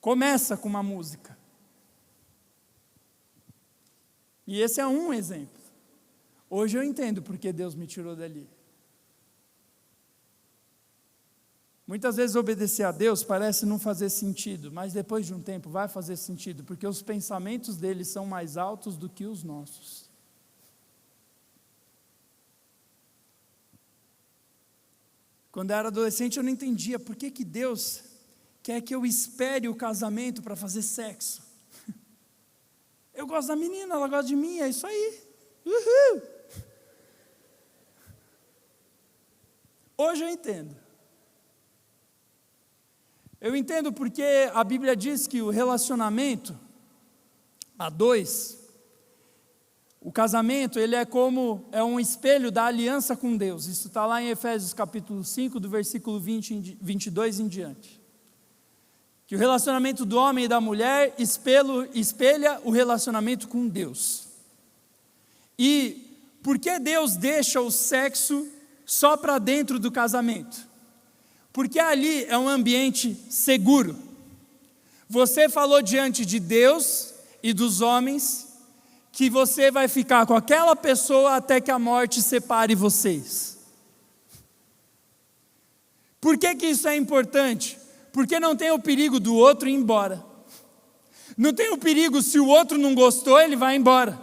Começa com uma música. E esse é um exemplo. Hoje eu entendo porque Deus me tirou dali. Muitas vezes obedecer a Deus parece não fazer sentido, mas depois de um tempo vai fazer sentido, porque os pensamentos dele são mais altos do que os nossos. Quando eu era adolescente eu não entendia por que Deus quer que eu espere o casamento para fazer sexo. Eu gosto da menina, ela gosta de mim, é isso aí. Uhul. Hoje eu entendo. Eu entendo porque a Bíblia diz que o relacionamento a dois, o casamento, ele é um espelho da aliança com Deus. Isso está lá em Efésios capítulo 5, do versículo 22 em diante. Que o relacionamento do homem e da mulher espelha o relacionamento com Deus. E por que Deus deixa o sexo só para dentro do casamento? Porque ali é um ambiente seguro. Você falou diante de Deus e dos homens que você vai ficar com aquela pessoa até que a morte separe vocês. Por que isso é importante? Porque não tem o perigo do outro ir embora. Não tem o perigo, se o outro não gostou, ele vai embora.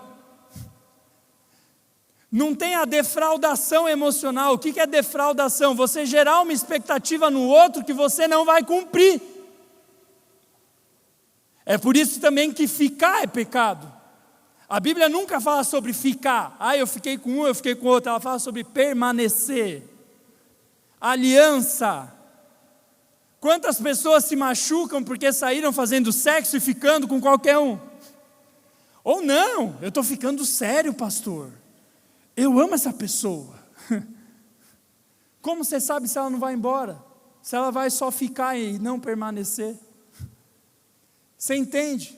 Não tem a defraudação emocional. O que é defraudação? Você gerar uma expectativa no outro que você não vai cumprir. É por isso também que ficar é pecado. A Bíblia nunca fala sobre ficar. Eu fiquei com um, eu fiquei com outro. Ela fala sobre permanecer. Aliança. Quantas pessoas se machucam porque saíram fazendo sexo e ficando com qualquer um? Ou não, eu estou ficando sério, pastor. Eu amo essa pessoa. Como você sabe se ela não vai embora? Se ela vai só ficar e não permanecer? Você entende?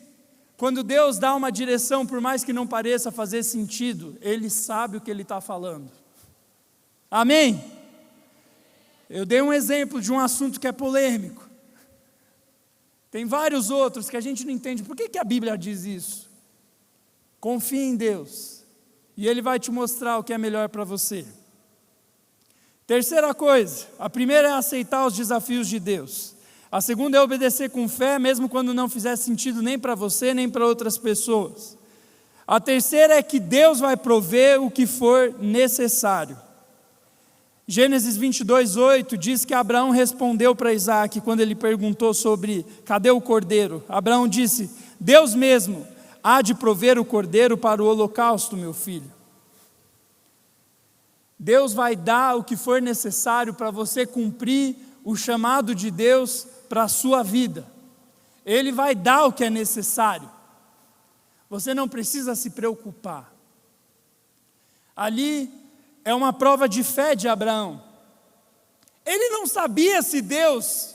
Quando Deus dá uma direção, por mais que não pareça fazer sentido, Ele sabe o que Ele está falando. Amém? Eu dei um exemplo de um assunto que é polêmico. Tem vários outros que a gente não entende. Por que a Bíblia diz isso? Confie em Deus, e Ele vai te mostrar o que é melhor para você. Terceira coisa, a primeira é aceitar os desafios de Deus. A segunda é obedecer com fé, mesmo quando não fizer sentido nem para você, nem para outras pessoas. A terceira é que Deus vai prover o que for necessário. Gênesis 22:8 diz que Abraão respondeu para Isaac quando ele perguntou sobre cadê o cordeiro. Abraão disse: Deus mesmo há de prover o cordeiro para o holocausto, meu filho. Deus vai dar o que for necessário para você cumprir o chamado de Deus para a sua vida. Ele vai dar o que é necessário. Você não precisa se preocupar. Ali é uma prova de fé de Abraão. Ele não sabia se Deus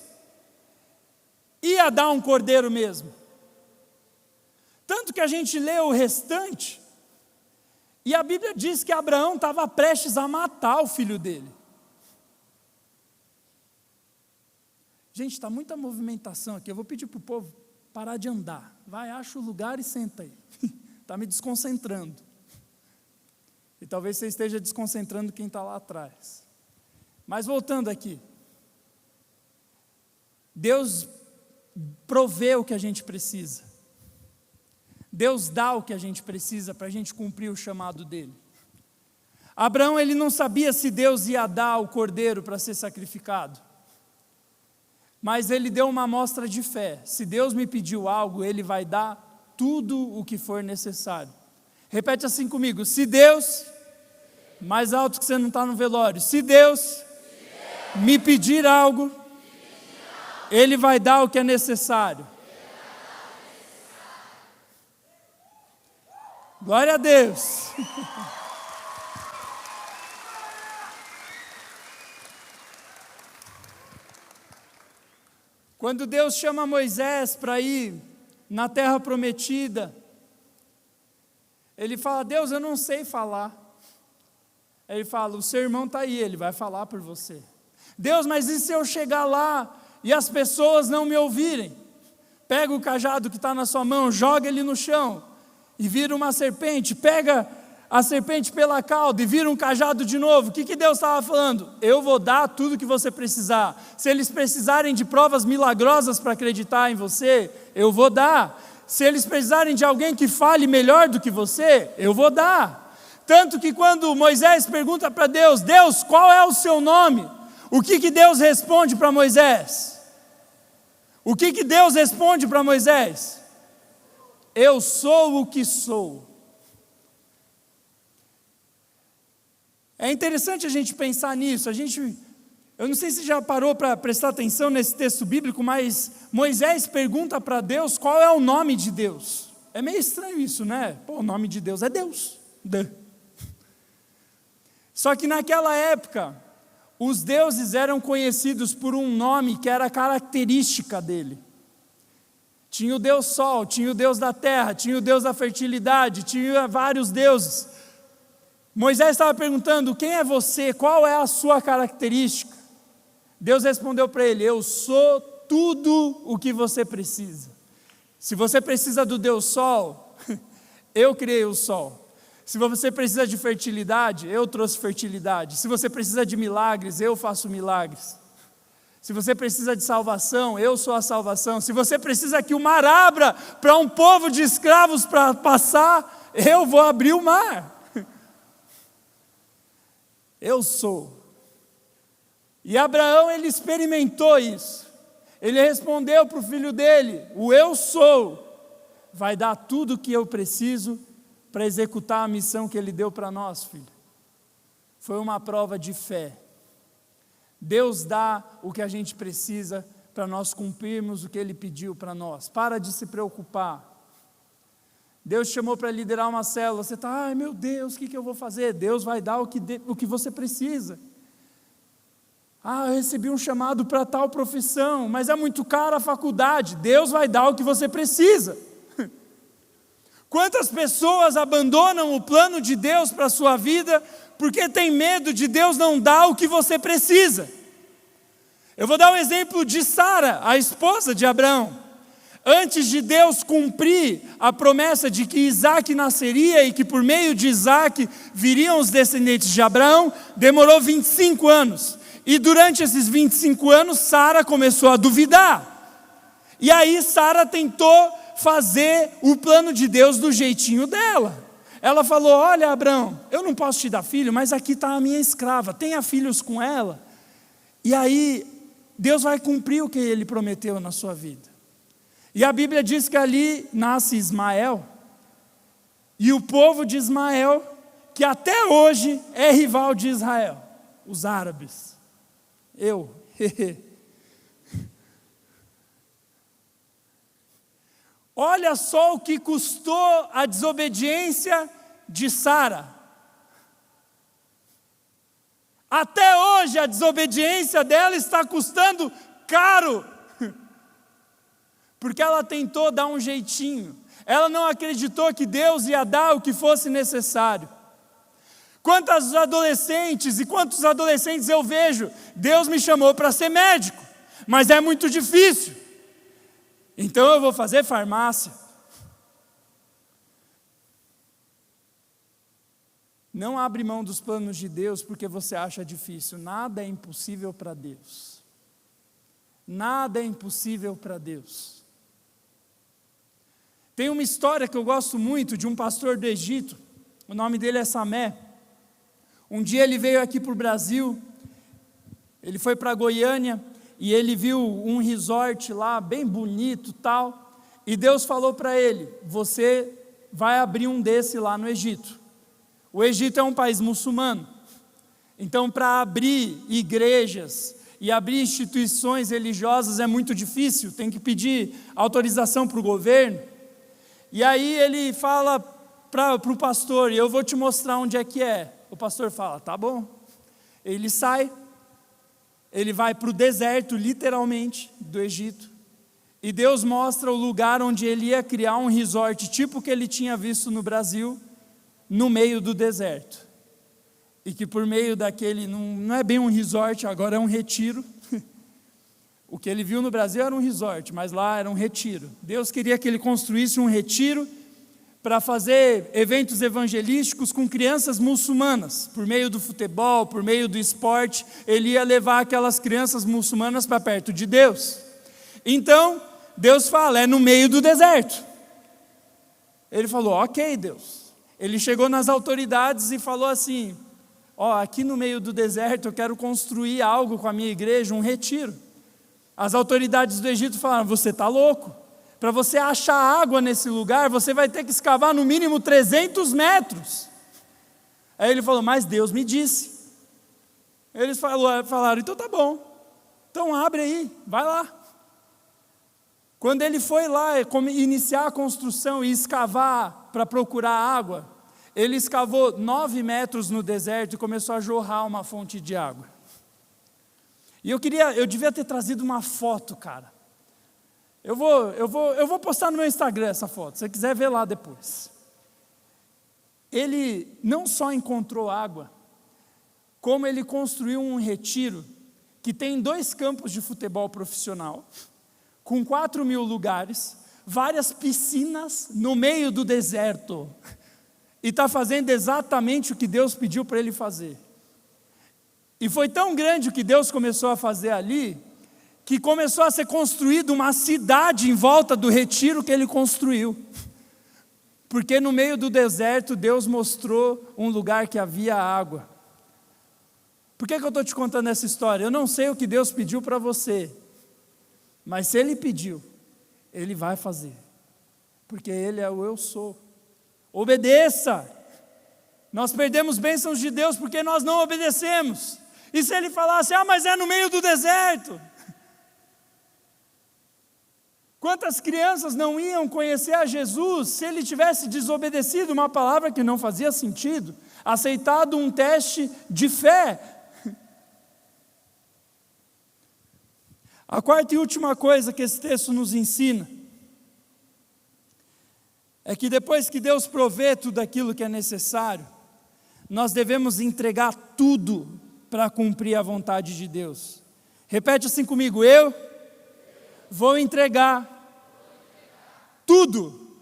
ia dar um cordeiro mesmo. Tanto que a gente lê o restante, e a Bíblia diz que Abraão estava prestes a matar o filho dele. Gente, está muita movimentação aqui, eu vou pedir para o povo parar de andar. Vai, acha o lugar e senta aí. Está me desconcentrando. E talvez você esteja desconcentrando quem está lá atrás. Mas voltando aqui. Deus provê o que a gente precisa. Deus dá o que a gente precisa para a gente cumprir o chamado dele. Abraão, ele não sabia se Deus ia dar o cordeiro para ser sacrificado. Mas ele deu uma amostra de fé. Se Deus me pediu algo, ele vai dar tudo o que for necessário. Repete assim comigo: se Deus, mais alto que você não está no velório, se Deus me pedir algo, Ele vai dar o que é necessário. Glória a Deus. Quando Deus chama Moisés para ir na terra prometida, ele fala: Deus, eu não sei falar. Ele fala: o seu irmão está aí, ele vai falar por você. Deus, mas e se eu chegar lá e as pessoas não me ouvirem? Pega o cajado que está na sua mão, joga ele no chão e vira uma serpente. Pega a serpente pela cauda e vira um cajado de novo. O que Deus estava falando? Eu vou dar tudo o que você precisar. Se eles precisarem de provas milagrosas para acreditar em você, eu vou dar. Se eles precisarem de alguém que fale melhor do que você, eu vou dar. Tanto que quando Moisés pergunta para Deus: Deus, qual é o seu nome? O que Deus responde para Moisés? O que Deus responde para Moisés? Eu sou o que sou. É interessante a gente pensar nisso. Eu não sei se já parou para prestar atenção nesse texto bíblico, mas Moisés pergunta para Deus qual é o nome de Deus. É meio estranho isso, né? Pô, o nome de Deus é Deus. Só que naquela época, os deuses eram conhecidos por um nome que era característica dele. Tinha o Deus Sol, tinha o Deus da terra, tinha o Deus da fertilidade, tinha vários deuses. Moisés estava perguntando: quem é você? Qual é a sua característica? Deus respondeu para ele: eu sou tudo o que você precisa. Se você precisa do Deus Sol, eu criei o Sol. Se você precisa de fertilidade, eu trouxe fertilidade. Se você precisa de milagres, eu faço milagres. Se você precisa de salvação, eu sou a salvação. Se você precisa que o mar abra para um povo de escravos para passar, eu vou abrir o mar. Eu sou. E Abraão, ele experimentou isso. Ele respondeu para o filho dele: o eu sou vai dar tudo o que eu preciso para executar a missão que ele deu para nós, filho. Foi uma prova de fé. Deus dá o que a gente precisa para nós cumprirmos o que Ele pediu para nós. Para de se preocupar. Deus te chamou para liderar uma célula. Você está: ai meu Deus, o que eu vou fazer? Deus vai dar o que você precisa. Ah, eu recebi um chamado para tal profissão, mas é muito caro a faculdade. Deus vai dar o que você precisa. Quantas pessoas abandonam o plano de Deus para a sua vida porque tem medo de Deus não dar o que você precisa? Eu vou dar um exemplo de Sara, a esposa de Abraão. Antes de Deus cumprir a promessa de que Isaac nasceria e que por meio de Isaac viriam os descendentes de Abraão, demorou 25 anos. E durante esses 25 anos, Sara começou a duvidar. E aí Sara tentou fazer o plano de Deus do jeitinho dela. Ela falou: olha, Abraão, eu não posso te dar filho, mas aqui está a minha escrava, tenha filhos com ela, e aí Deus vai cumprir o que Ele prometeu na sua vida. E a Bíblia diz que ali nasce Ismael, e o povo de Ismael, que até hoje é rival de Israel, os árabes. Olha só o que custou a desobediência de Sara. Até hoje a desobediência dela está custando caro, porque ela tentou dar um jeitinho, ela não acreditou que Deus ia dar o que fosse necessário. Quantos adolescentes eu vejo, Deus me chamou para ser médico, mas é muito difícil, então eu vou fazer farmácia. Não abre mão dos planos de Deus porque você acha difícil. Nada é impossível para Deus. Nada é impossível para Deus. Tem uma história que eu gosto muito de um pastor do Egito. O nome dele é Samé. Um dia ele veio aqui para o Brasil. Ele foi para Goiânia e ele viu um resort lá bem bonito, tal. E Deus falou para ele: você vai abrir um desse lá no Egito. O Egito é um país muçulmano, então para abrir igrejas e abrir instituições religiosas é muito difícil, tem que pedir autorização para o governo. E aí ele fala para o pastor: eu vou te mostrar onde é que é. O pastor fala: tá bom. Ele sai, ele vai para o deserto, literalmente, do Egito, e Deus mostra o lugar onde ele ia criar um resort, tipo que ele tinha visto no Brasil, no meio do deserto, e que por meio daquele, não é bem um resort, agora é um retiro. O que ele viu no Brasil era um resort, mas lá era um retiro. Deus queria que ele construísse um retiro para fazer eventos evangelísticos com crianças muçulmanas, por meio do futebol, por meio do esporte, ele ia levar aquelas crianças muçulmanas para perto de Deus. Então, Deus fala: é no meio do deserto. Ele falou: ok, Deus. Ele chegou nas autoridades e falou assim: aqui no meio do deserto eu quero construir algo com a minha igreja, um retiro. As autoridades do Egito falaram: você está louco? Para você achar água nesse lugar, você vai ter que escavar no mínimo 300 metros. Aí ele falou: mas Deus me disse. Eles falaram: então tá bom, então abre aí, vai lá. Quando ele foi lá iniciar a construção e escavar para procurar água, ele escavou 9 metros no deserto e começou a jorrar uma fonte de água. E eu devia ter trazido uma foto, cara. Eu vou postar no meu Instagram essa foto, se você quiser ver lá depois. Ele não só encontrou água, como ele construiu um retiro que tem 2 campos de futebol profissional, com 4.000 lugares, várias piscinas no meio do deserto, e está fazendo exatamente o que Deus pediu para ele fazer. E foi tão grande o que Deus começou a fazer ali, que começou a ser construída uma cidade em volta do retiro que ele construiu, porque no meio do deserto Deus mostrou um lugar que havia água. Por que eu estou te contando essa história? Eu não sei o que Deus pediu para você, mas se Ele pediu, Ele vai fazer, porque Ele é o eu sou. Obedeça. Nós perdemos bênçãos de Deus porque nós não obedecemos. E se Ele falasse: mas é no meio do deserto? Quantas crianças não iam conhecer a Jesus se Ele tivesse desobedecido uma palavra que não fazia sentido, aceitado um teste de fé? A quarta e última coisa que esse texto nos ensina é que depois que Deus provê tudo aquilo que é necessário, nós devemos entregar tudo para cumprir a vontade de Deus. Repete assim comigo: eu vou entregar tudo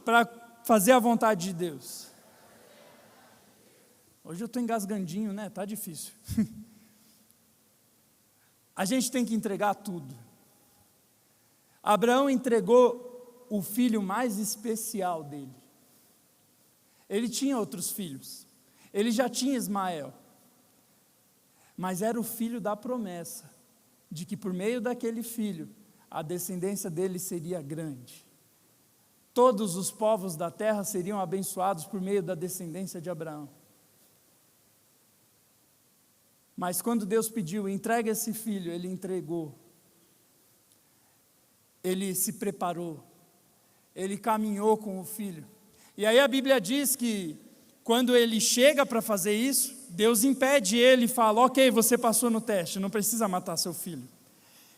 para fazer a vontade de Deus. Hoje eu estou engasgandinho, né? Está difícil. A gente tem que entregar tudo. Abraão entregou o filho mais especial dele. Ele tinha outros filhos, ele já tinha Ismael, mas era o filho da promessa, de que por meio daquele filho, a descendência dele seria grande. Todos os povos da terra seriam abençoados por meio da descendência de Abraão. Mas quando Deus pediu, entrega esse filho, ele entregou. Ele se preparou. Ele caminhou com o filho. E aí a Bíblia diz que quando ele chega para fazer isso, Deus impede ele e fala: ok, você passou no teste, não precisa matar seu filho.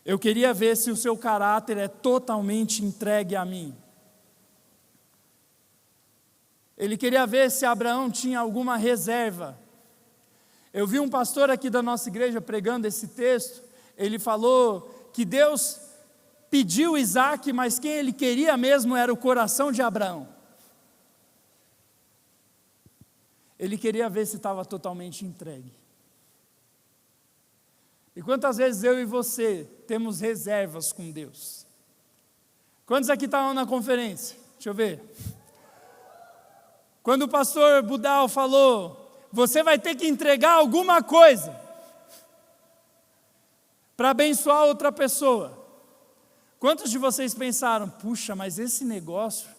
Eu queria ver se o seu caráter é totalmente entregue a mim. Ele queria ver se Abraão tinha alguma reserva. Eu vi um pastor aqui da nossa igreja pregando esse texto, ele falou que Deus pediu Isaac, mas quem ele queria mesmo era o coração de Abraão. Ele queria ver se estava totalmente entregue. E quantas vezes eu e você temos reservas com Deus? Quantos aqui estavam na conferência? Deixa eu ver. Quando o pastor Budal falou: você vai ter que entregar alguma coisa para abençoar outra pessoa. Quantos de vocês pensaram: puxa, mas esse negócio...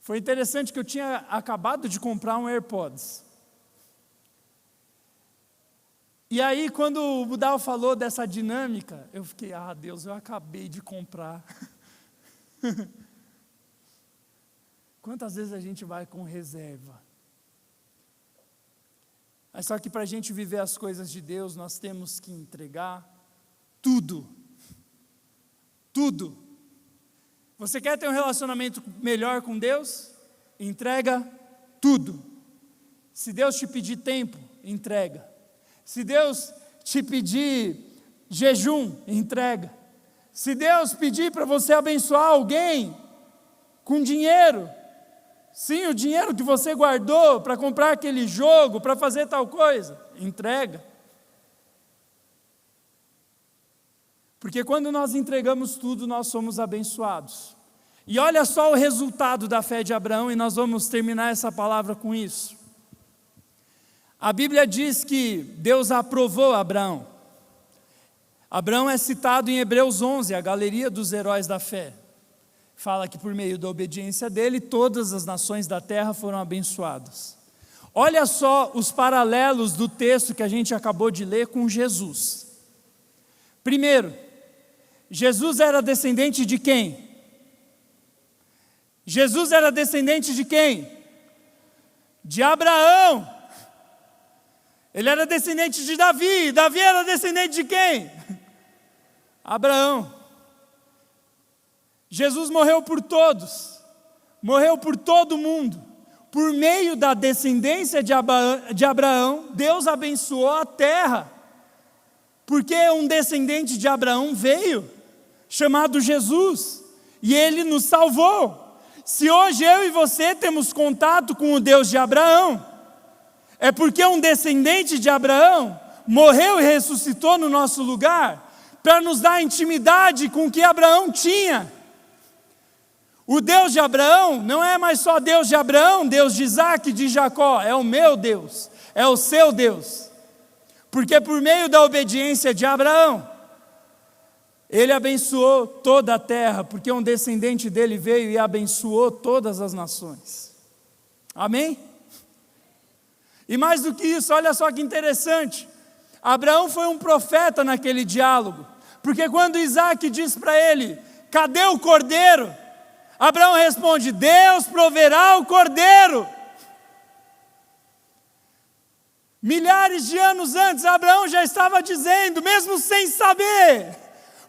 Foi interessante que eu tinha acabado de comprar um AirPods. E aí, quando o Budal falou dessa dinâmica, eu fiquei: Deus, eu acabei de comprar. Quantas vezes a gente vai com reserva? Mas só que para a gente viver as coisas de Deus, nós temos que entregar tudo. Tudo. Você quer ter um relacionamento melhor com Deus? Entrega tudo. Se Deus te pedir tempo, entrega. Se Deus te pedir jejum, entrega. Se Deus pedir para você abençoar alguém com dinheiro, sim, o dinheiro que você guardou para comprar aquele jogo, para fazer tal coisa, entrega. Porque quando nós entregamos tudo, nós somos abençoados. E olha só o resultado da fé de Abraão, e nós vamos terminar essa palavra com isso. A Bíblia diz que Deus aprovou Abraão. Abraão é citado em Hebreus 11, a galeria dos heróis da fé. Fala que por meio da obediência dele, todas as nações da terra foram abençoadas. Olha só os paralelos do texto que a gente acabou de ler com Jesus. Primeiro, Jesus era descendente de quem? Jesus era descendente de quem? De Abraão. Ele era descendente de Davi. Davi era descendente de quem? Abraão. Jesus morreu por todos, morreu por todo mundo. Por meio da descendência de Abraão, Deus abençoou a terra. Porque um descendente de Abraão veio, chamado Jesus, e ele nos salvou. Se hoje eu e você temos contato com o Deus de Abraão, é porque um descendente de Abraão morreu e ressuscitou no nosso lugar, para nos dar intimidade com o que Abraão tinha. O Deus de Abraão não é mais só Deus de Abraão, Deus de Isaac e de Jacó, é o meu Deus, é o seu Deus. Porque por meio da obediência de Abraão, ele abençoou toda a terra, porque um descendente dele veio e abençoou todas as nações. Amém? E mais do que isso, olha só que interessante, Abraão foi um profeta naquele diálogo, porque quando Isaac diz para ele: cadê o cordeiro? Abraão responde: Deus proverá o cordeiro. Milhares de anos antes, Abraão já estava dizendo, mesmo sem saber,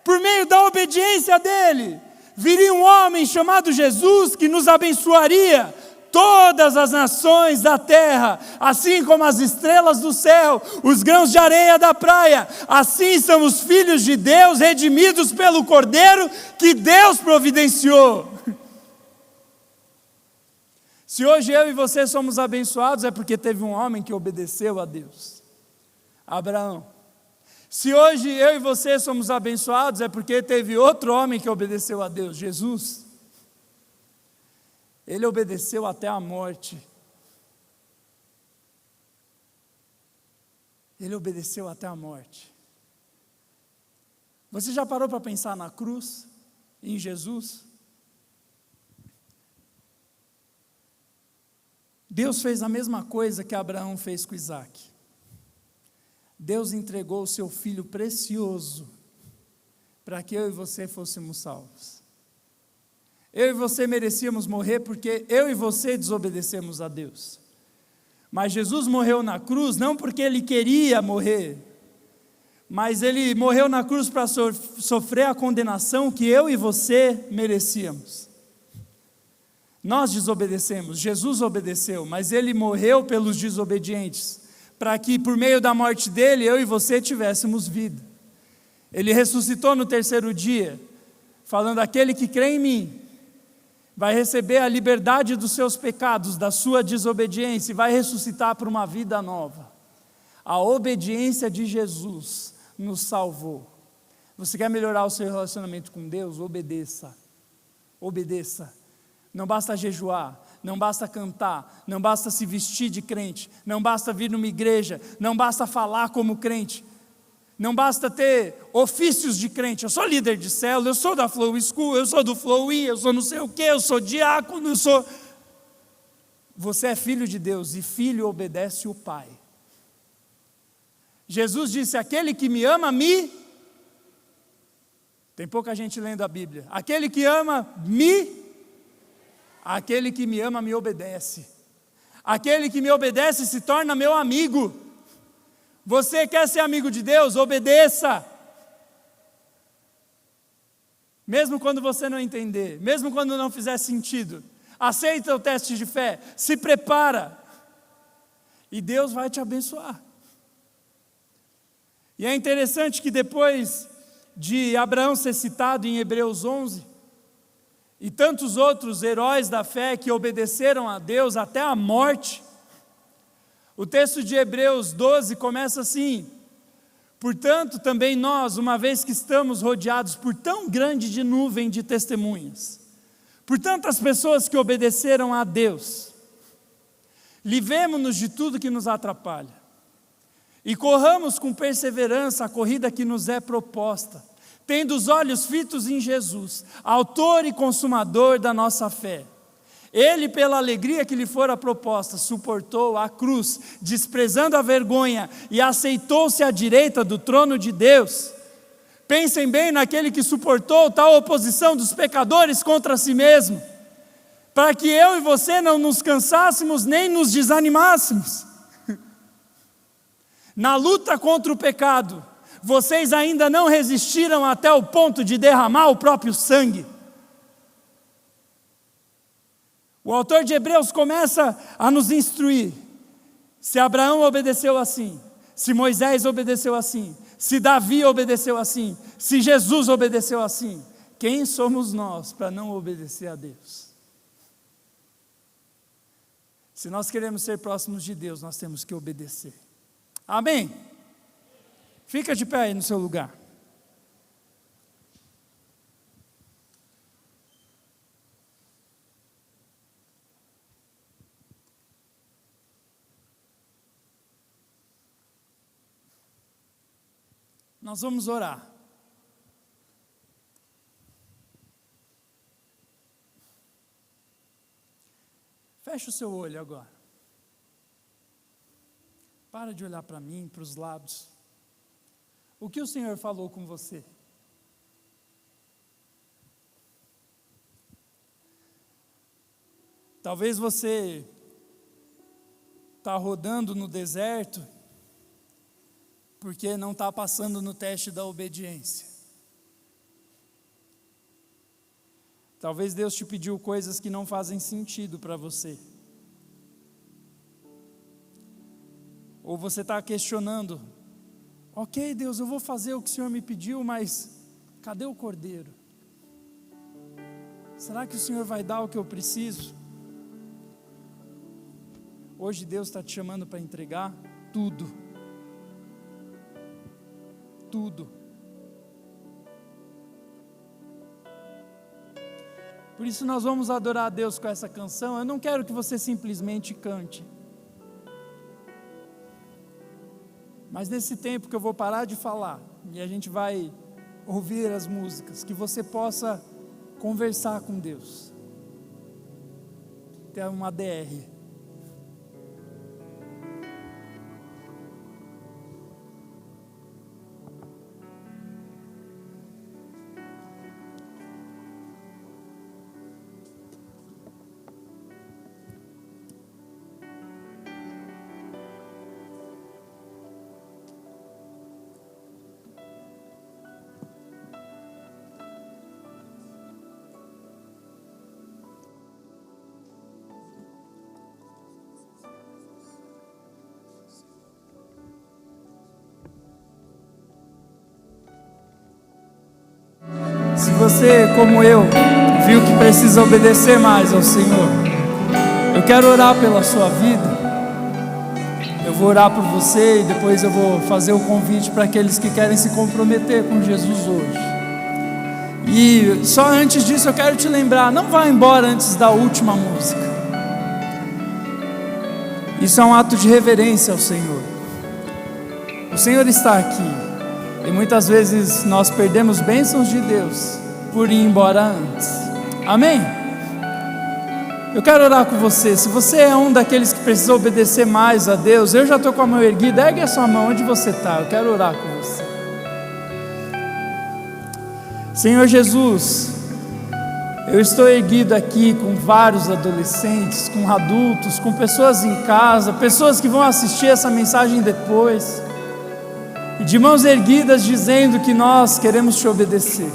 por meio da obediência dele, viria um homem chamado Jesus que nos abençoaria todas as nações da terra, assim como as estrelas do céu, os grãos de areia da praia. Assim são os filhos de Deus, redimidos pelo Cordeiro que Deus providenciou. Se hoje eu e você somos abençoados, é porque teve um homem que obedeceu a Deus, Abraão. Se hoje eu e você somos abençoados, é porque teve outro homem que obedeceu a Deus, Jesus. Ele obedeceu até a morte. Ele obedeceu até a morte. Você já parou para pensar na cruz, em Jesus? Deus fez a mesma coisa que Abraão fez com Isaac. Deus entregou o seu filho precioso para que eu e você fôssemos salvos. Eu e você merecíamos morrer porque eu e você desobedecemos a Deus. Mas Jesus morreu na cruz não porque Ele queria morrer, mas Ele morreu na cruz para sofrer a condenação que eu e você merecíamos. Nós desobedecemos, Jesus obedeceu, mas Ele morreu pelos desobedientes, para que por meio da morte dEle, eu e você tivéssemos vida. Ele ressuscitou no terceiro dia, falando: aquele que crê em mim, vai receber a liberdade dos seus pecados, da sua desobediência, e vai ressuscitar para uma vida nova. A obediência de Jesus nos salvou. Você quer melhorar o seu relacionamento com Deus? Obedeça. Obedeça. Não basta jejuar, não basta cantar, não basta se vestir de crente, não basta vir numa igreja, não basta falar como crente, não basta ter ofícios de crente. Eu sou líder de célula, eu sou da Flow School, eu sou do Flow I, eu sou não sei o que, eu sou diácono, eu sou... Você é filho de Deus e filho obedece o Pai. Jesus disse: aquele que me ama, Tem pouca gente lendo a Bíblia. Aquele que ama, Aquele que me ama, me obedece. Aquele que me obedece se torna meu amigo. Você quer ser amigo de Deus? Obedeça. Mesmo quando você não entender, mesmo quando não fizer sentido, aceita o teste de fé, se prepara, e Deus vai te abençoar. E é interessante que depois de Abraão ser citado em Hebreus 11, e tantos outros heróis da fé que obedeceram a Deus até a morte, o texto de Hebreus 12 começa assim: portanto também nós, uma vez que estamos rodeados por tão grande de nuvem de testemunhas, por tantas pessoas que obedeceram a Deus, livremo-nos de tudo que nos atrapalha, e corramos com perseverança a corrida que nos é proposta, tendo os olhos fitos em Jesus, autor e consumador da nossa fé. Ele, pela alegria que lhe fora proposta, suportou a cruz, desprezando a vergonha, e aceitou-se à direita do trono de Deus. Pensem bem naquele que suportou tal oposição dos pecadores contra si mesmo, para que eu e você não nos cansássemos nem nos desanimássemos. Na luta contra o pecado, vocês ainda não resistiram até o ponto de derramar o próprio sangue. O autor de Hebreus começa a nos instruir. Se Abraão obedeceu assim, se Moisés obedeceu assim, se Davi obedeceu assim, se Jesus obedeceu assim, quem somos nós para não obedecer a Deus? Se nós queremos ser próximos de Deus, nós temos que obedecer. Amém? Fica de pé aí no seu lugar. Nós vamos orar. Feche o seu olho agora. Para de olhar para mim, para os lados. O que o Senhor falou com você? Talvez você está rodando no deserto porque não está passando no teste da obediência. Talvez Deus te pediu coisas que não fazem sentido para você. Ou você está questionando: ok, Deus, eu vou fazer o que o Senhor me pediu, mas cadê o cordeiro? Será que o Senhor vai dar o que eu preciso? Hoje Deus está te chamando para entregar tudo. tudo. Por isso nós vamos adorar a Deus com essa canção. Eu não quero que você simplesmente cante, mas nesse tempo que eu vou parar de falar e a gente vai ouvir as músicas, que você possa conversar com Deus, ter uma DR. Se você, como eu, viu que precisa obedecer mais ao Senhor, eu quero orar pela sua vida. Eu vou orar por você e depois eu vou fazer o convite para aqueles que querem se comprometer com Jesus hoje. E só antes disso eu quero te lembrar, não vá embora antes da última música. Isso é um ato de reverência ao Senhor. O Senhor está aqui. E muitas vezes nós perdemos bênçãos de Deus por ir embora antes. Amém? Eu quero orar com você. Se você é um daqueles que precisa obedecer mais a Deus, eu já estou com a mão erguida, ergue a sua mão onde você está. Eu quero orar com você. Senhor Jesus, eu estou erguido aqui com vários adolescentes, com adultos, com pessoas em casa, pessoas que vão assistir essa mensagem depois, de mãos erguidas dizendo que nós queremos te obedecer.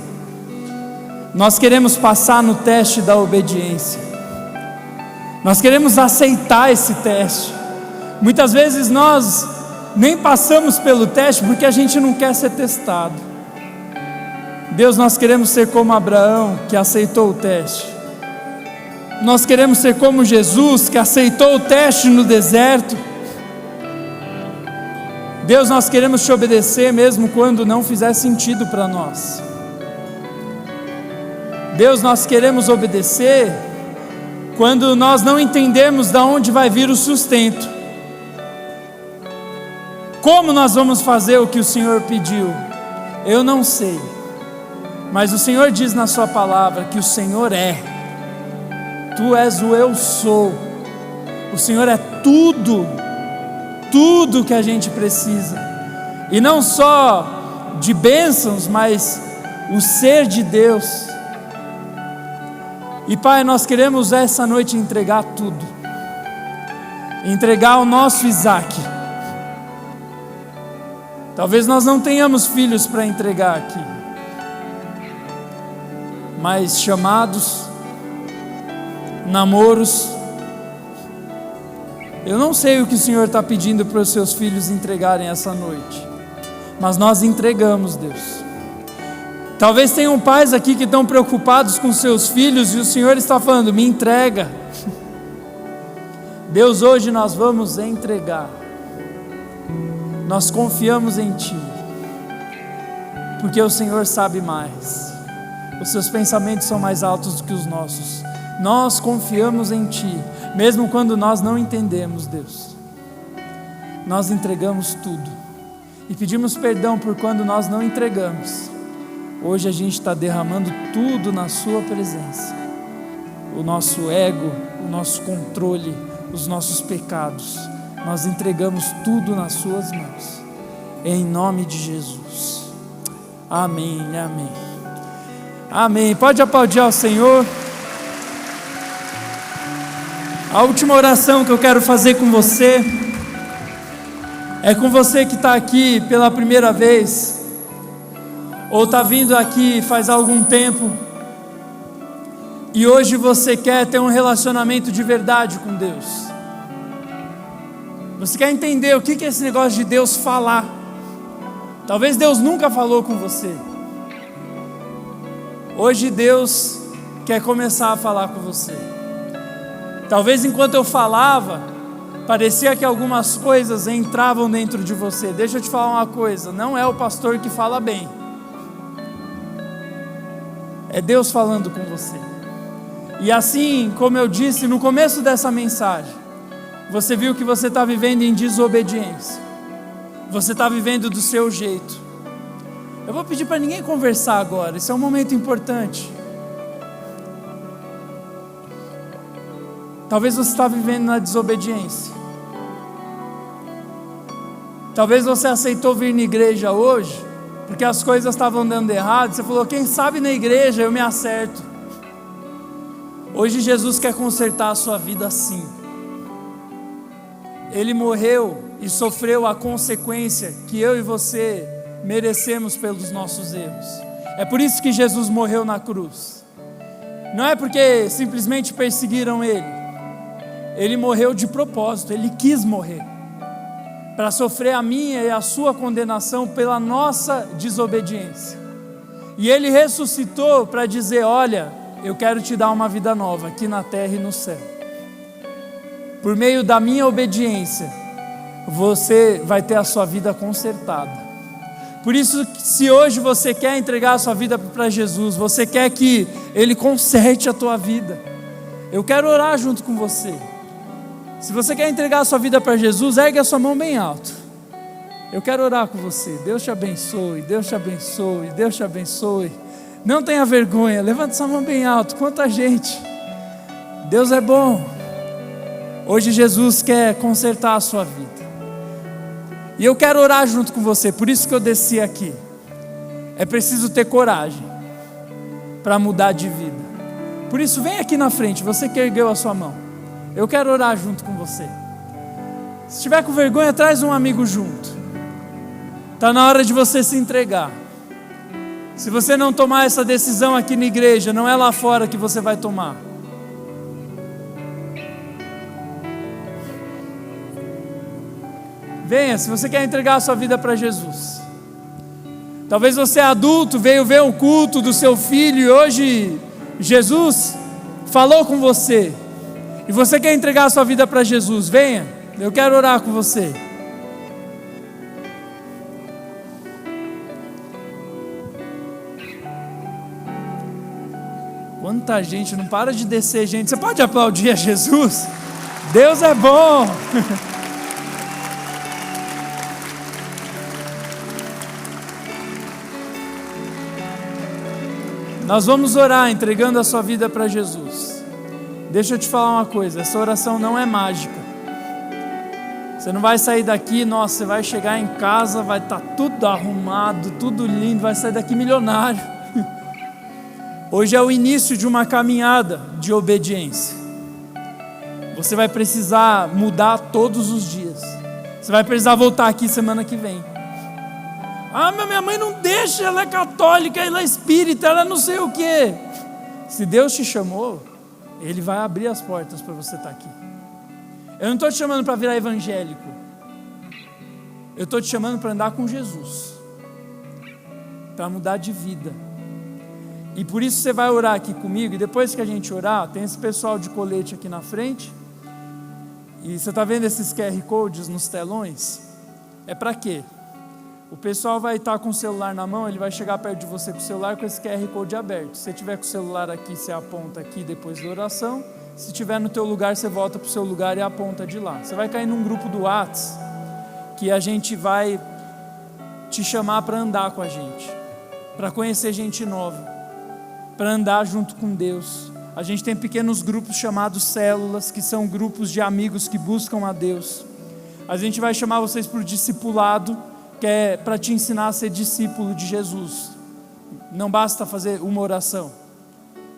Nós queremos passar no teste da obediência. Nós queremos aceitar esse teste. Muitas vezes nós nem passamos pelo teste porque a gente não quer ser testado. Deus, nós queremos ser como Abraão, que aceitou o teste. Nós queremos ser como Jesus, que aceitou o teste no deserto. Deus, nós queremos te obedecer mesmo quando não fizer sentido para nós. Deus, nós queremos obedecer quando nós não entendemos de onde vai vir o sustento. Como nós vamos fazer o que o Senhor pediu? Eu não sei, mas o Senhor diz na sua palavra que o Senhor é. Tu és o eu sou. O Senhor é tudo que a gente precisa, e não só de bênçãos, mas o ser de Deus. E Pai, nós queremos essa noite entregar tudo, entregar o nosso Isaac. Talvez nós não tenhamos filhos para entregar aqui, mas chamados, namoros. Eu não sei o que o Senhor está pedindo para os seus filhos entregarem essa noite, mas nós entregamos, Deus. Talvez tenham pais aqui que estão preocupados com seus filhos e o Senhor está falando, me entrega. Deus, hoje nós vamos entregar. Nós confiamos em Ti, porque o Senhor sabe mais. Os seus pensamentos são mais altos do que os nossos. Nós confiamos em Ti, mesmo quando nós não entendemos, Deus. Nós entregamos tudo e pedimos perdão por quando nós não entregamos. Hoje a gente está derramando tudo na Sua presença. O nosso ego, o nosso controle, os nossos pecados. Nós entregamos tudo nas Suas mãos. Em nome de Jesus. Amém, amém. Amém. Pode aplaudir ao Senhor. A última oração que eu quero fazer com você é com você que está aqui pela primeira vez, ou está vindo aqui faz algum tempo, e hoje você quer ter um relacionamento de verdade com Deus. Você quer entender o que é esse negócio de Deus falar. Talvez Deus nunca falou com você. Hoje Deus quer começar a falar com você. Talvez enquanto eu falava, parecia que algumas coisas entravam dentro de você. Deixa eu te falar uma coisa, não é o pastor que fala bem, é Deus falando com você. E assim como eu disse no começo dessa mensagem, você viu que você está vivendo em desobediência, você está vivendo do seu jeito. Eu vou pedir para ninguém conversar agora, esse é um momento importante. Talvez você está vivendo na desobediência. Talvez você aceitou vir na igreja hoje, porque as coisas estavam dando errado. Você falou, quem sabe na igreja eu me acerto. Hoje Jesus quer consertar a sua vida assim. Ele morreu e sofreu a consequência que eu e você merecemos pelos nossos erros. É por isso que Jesus morreu na cruz. Não é porque simplesmente perseguiram ele. Ele morreu de propósito, ele quis morrer, para sofrer a minha e a sua condenação pela nossa desobediência. E ele ressuscitou para dizer, olha, eu quero te dar uma vida nova, aqui na terra e no céu. Por meio da minha obediência, você vai ter a sua vida consertada. Por isso, se hoje você quer entregar a sua vida para Jesus, você quer que Ele conserte a tua vida, eu quero orar junto com você. Se você quer entregar a sua vida para Jesus, ergue a sua mão bem alto. Eu quero orar com você. Deus te abençoe, Deus te abençoe, Deus te abençoe. Não tenha vergonha, levanta sua mão bem alto. Quanta gente. Deus é bom. Hoje Jesus quer consertar a sua vida. E eu quero orar junto com você, por isso que eu desci aqui. É preciso ter coragem para mudar de vida. Por isso vem aqui na frente, você que ergueu a sua mão. Eu quero orar junto com você. Se estiver com vergonha, traz um amigo junto. Está na hora de você se entregar. Se você não tomar essa decisão aqui na igreja, não é lá fora que você vai tomar. Venha, se você quer entregar a sua vida para Jesus. Talvez você é adulto, veio ver um culto do seu filho e hoje Jesus falou com você. E você quer entregar a sua vida para Jesus, venha, eu quero orar com você. Quanta gente, não para de descer gente, você pode aplaudir a Jesus? Deus é bom. Nós vamos orar entregando a sua vida para Jesus. Deixa eu te falar uma coisa, essa oração não é mágica. Você não vai sair daqui, nossa, você vai chegar em casa, vai estar tudo arrumado, tudo lindo, vai sair daqui milionário. Hoje é o início de uma caminhada de obediência. Você vai precisar mudar todos os dias. Você vai precisar voltar aqui semana que vem. Ah, mas minha mãe não deixa, ela é católica, ela é espírita, ela é não sei o quê. Se Deus te chamou, Ele vai abrir as portas para você estar aqui. Eu não estou te chamando para virar evangélico. Eu estou te chamando para andar com Jesus, para mudar de vida. E por isso você vai orar aqui comigo. E depois que a gente orar, tem esse pessoal de colete aqui na frente. E você está vendo esses QR Codes nos telões? É para quê? O pessoal vai estar com o celular na mão, ele vai chegar perto de você com o celular com esse QR Code aberto. Se você tiver com o celular aqui, você aponta aqui depois da oração. Se tiver no teu lugar, você volta para o seu lugar e aponta de lá. Você vai cair num grupo do WhatsApp, que a gente vai te chamar para andar com a gente, para conhecer gente nova, para andar junto com Deus. A gente tem pequenos grupos chamados células, que são grupos de amigos que buscam a Deus. A gente vai chamar vocês para o discipulado, que é para te ensinar a ser discípulo de Jesus. Não basta fazer uma oração,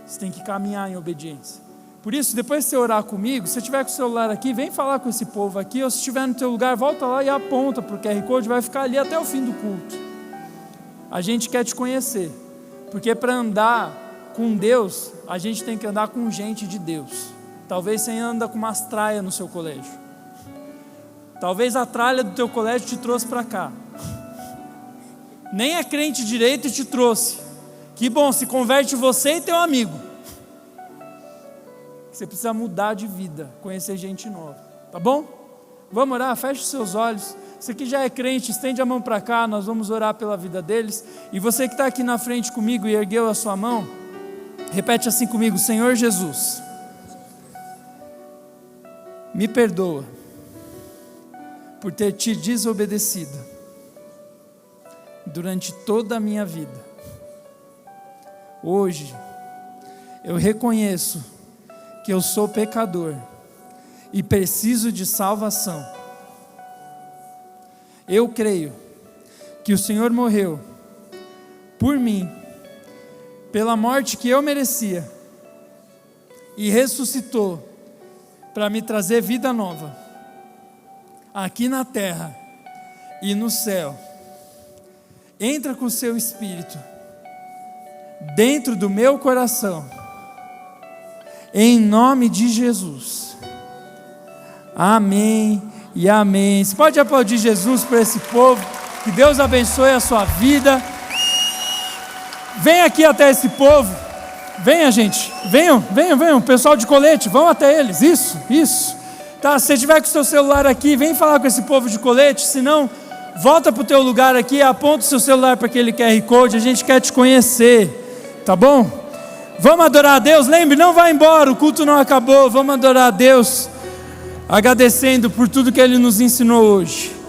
você tem que caminhar em obediência. Por isso, depois de você orar comigo, se você tiver com o celular aqui, vem falar com esse povo aqui, ou se estiver no teu lugar, volta lá e aponta para o QR Code, vai ficar ali até o fim do culto. A gente quer te conhecer, porque para andar com Deus, a gente tem que andar com gente de Deus. Talvez você anda com umas tralhas no seu colégio. Talvez a tralha do teu colégio te trouxe para cá. Nem é crente direito e te trouxe. Que bom, se converte você e teu amigo. Você precisa mudar de vida, conhecer gente nova, tá bom? Vamos orar? Feche os seus olhos. Você que já é crente, estende a mão para cá, nós vamos orar pela vida deles. E você que está aqui na frente comigo e ergueu a sua mão, repete assim comigo: Senhor Jesus, me perdoa por ter te desobedecido durante toda a minha vida. Hoje, eu reconheço que eu sou pecador e preciso de salvação. Eu creio que o Senhor morreu por mim, pela morte que eu merecia, e ressuscitou para me trazer vida nova, aqui na terra e no céu. Entra com o seu Espírito dentro do meu coração, em nome de Jesus. Amém e amém. Você pode aplaudir Jesus por esse povo. Que Deus abençoe a sua vida. Vem aqui até esse povo. Venha, gente. Venham, pessoal de colete, vão até eles. Isso. Tá, se você tiver com o seu celular aqui, vem falar com esse povo de colete. Se não, volta para o teu lugar aqui, aponta o seu celular para aquele QR Code. A gente quer te conhecer, tá bom? Vamos adorar a Deus. Lembre, não vai embora, o culto não acabou. Vamos adorar a Deus, agradecendo por tudo que Ele nos ensinou hoje.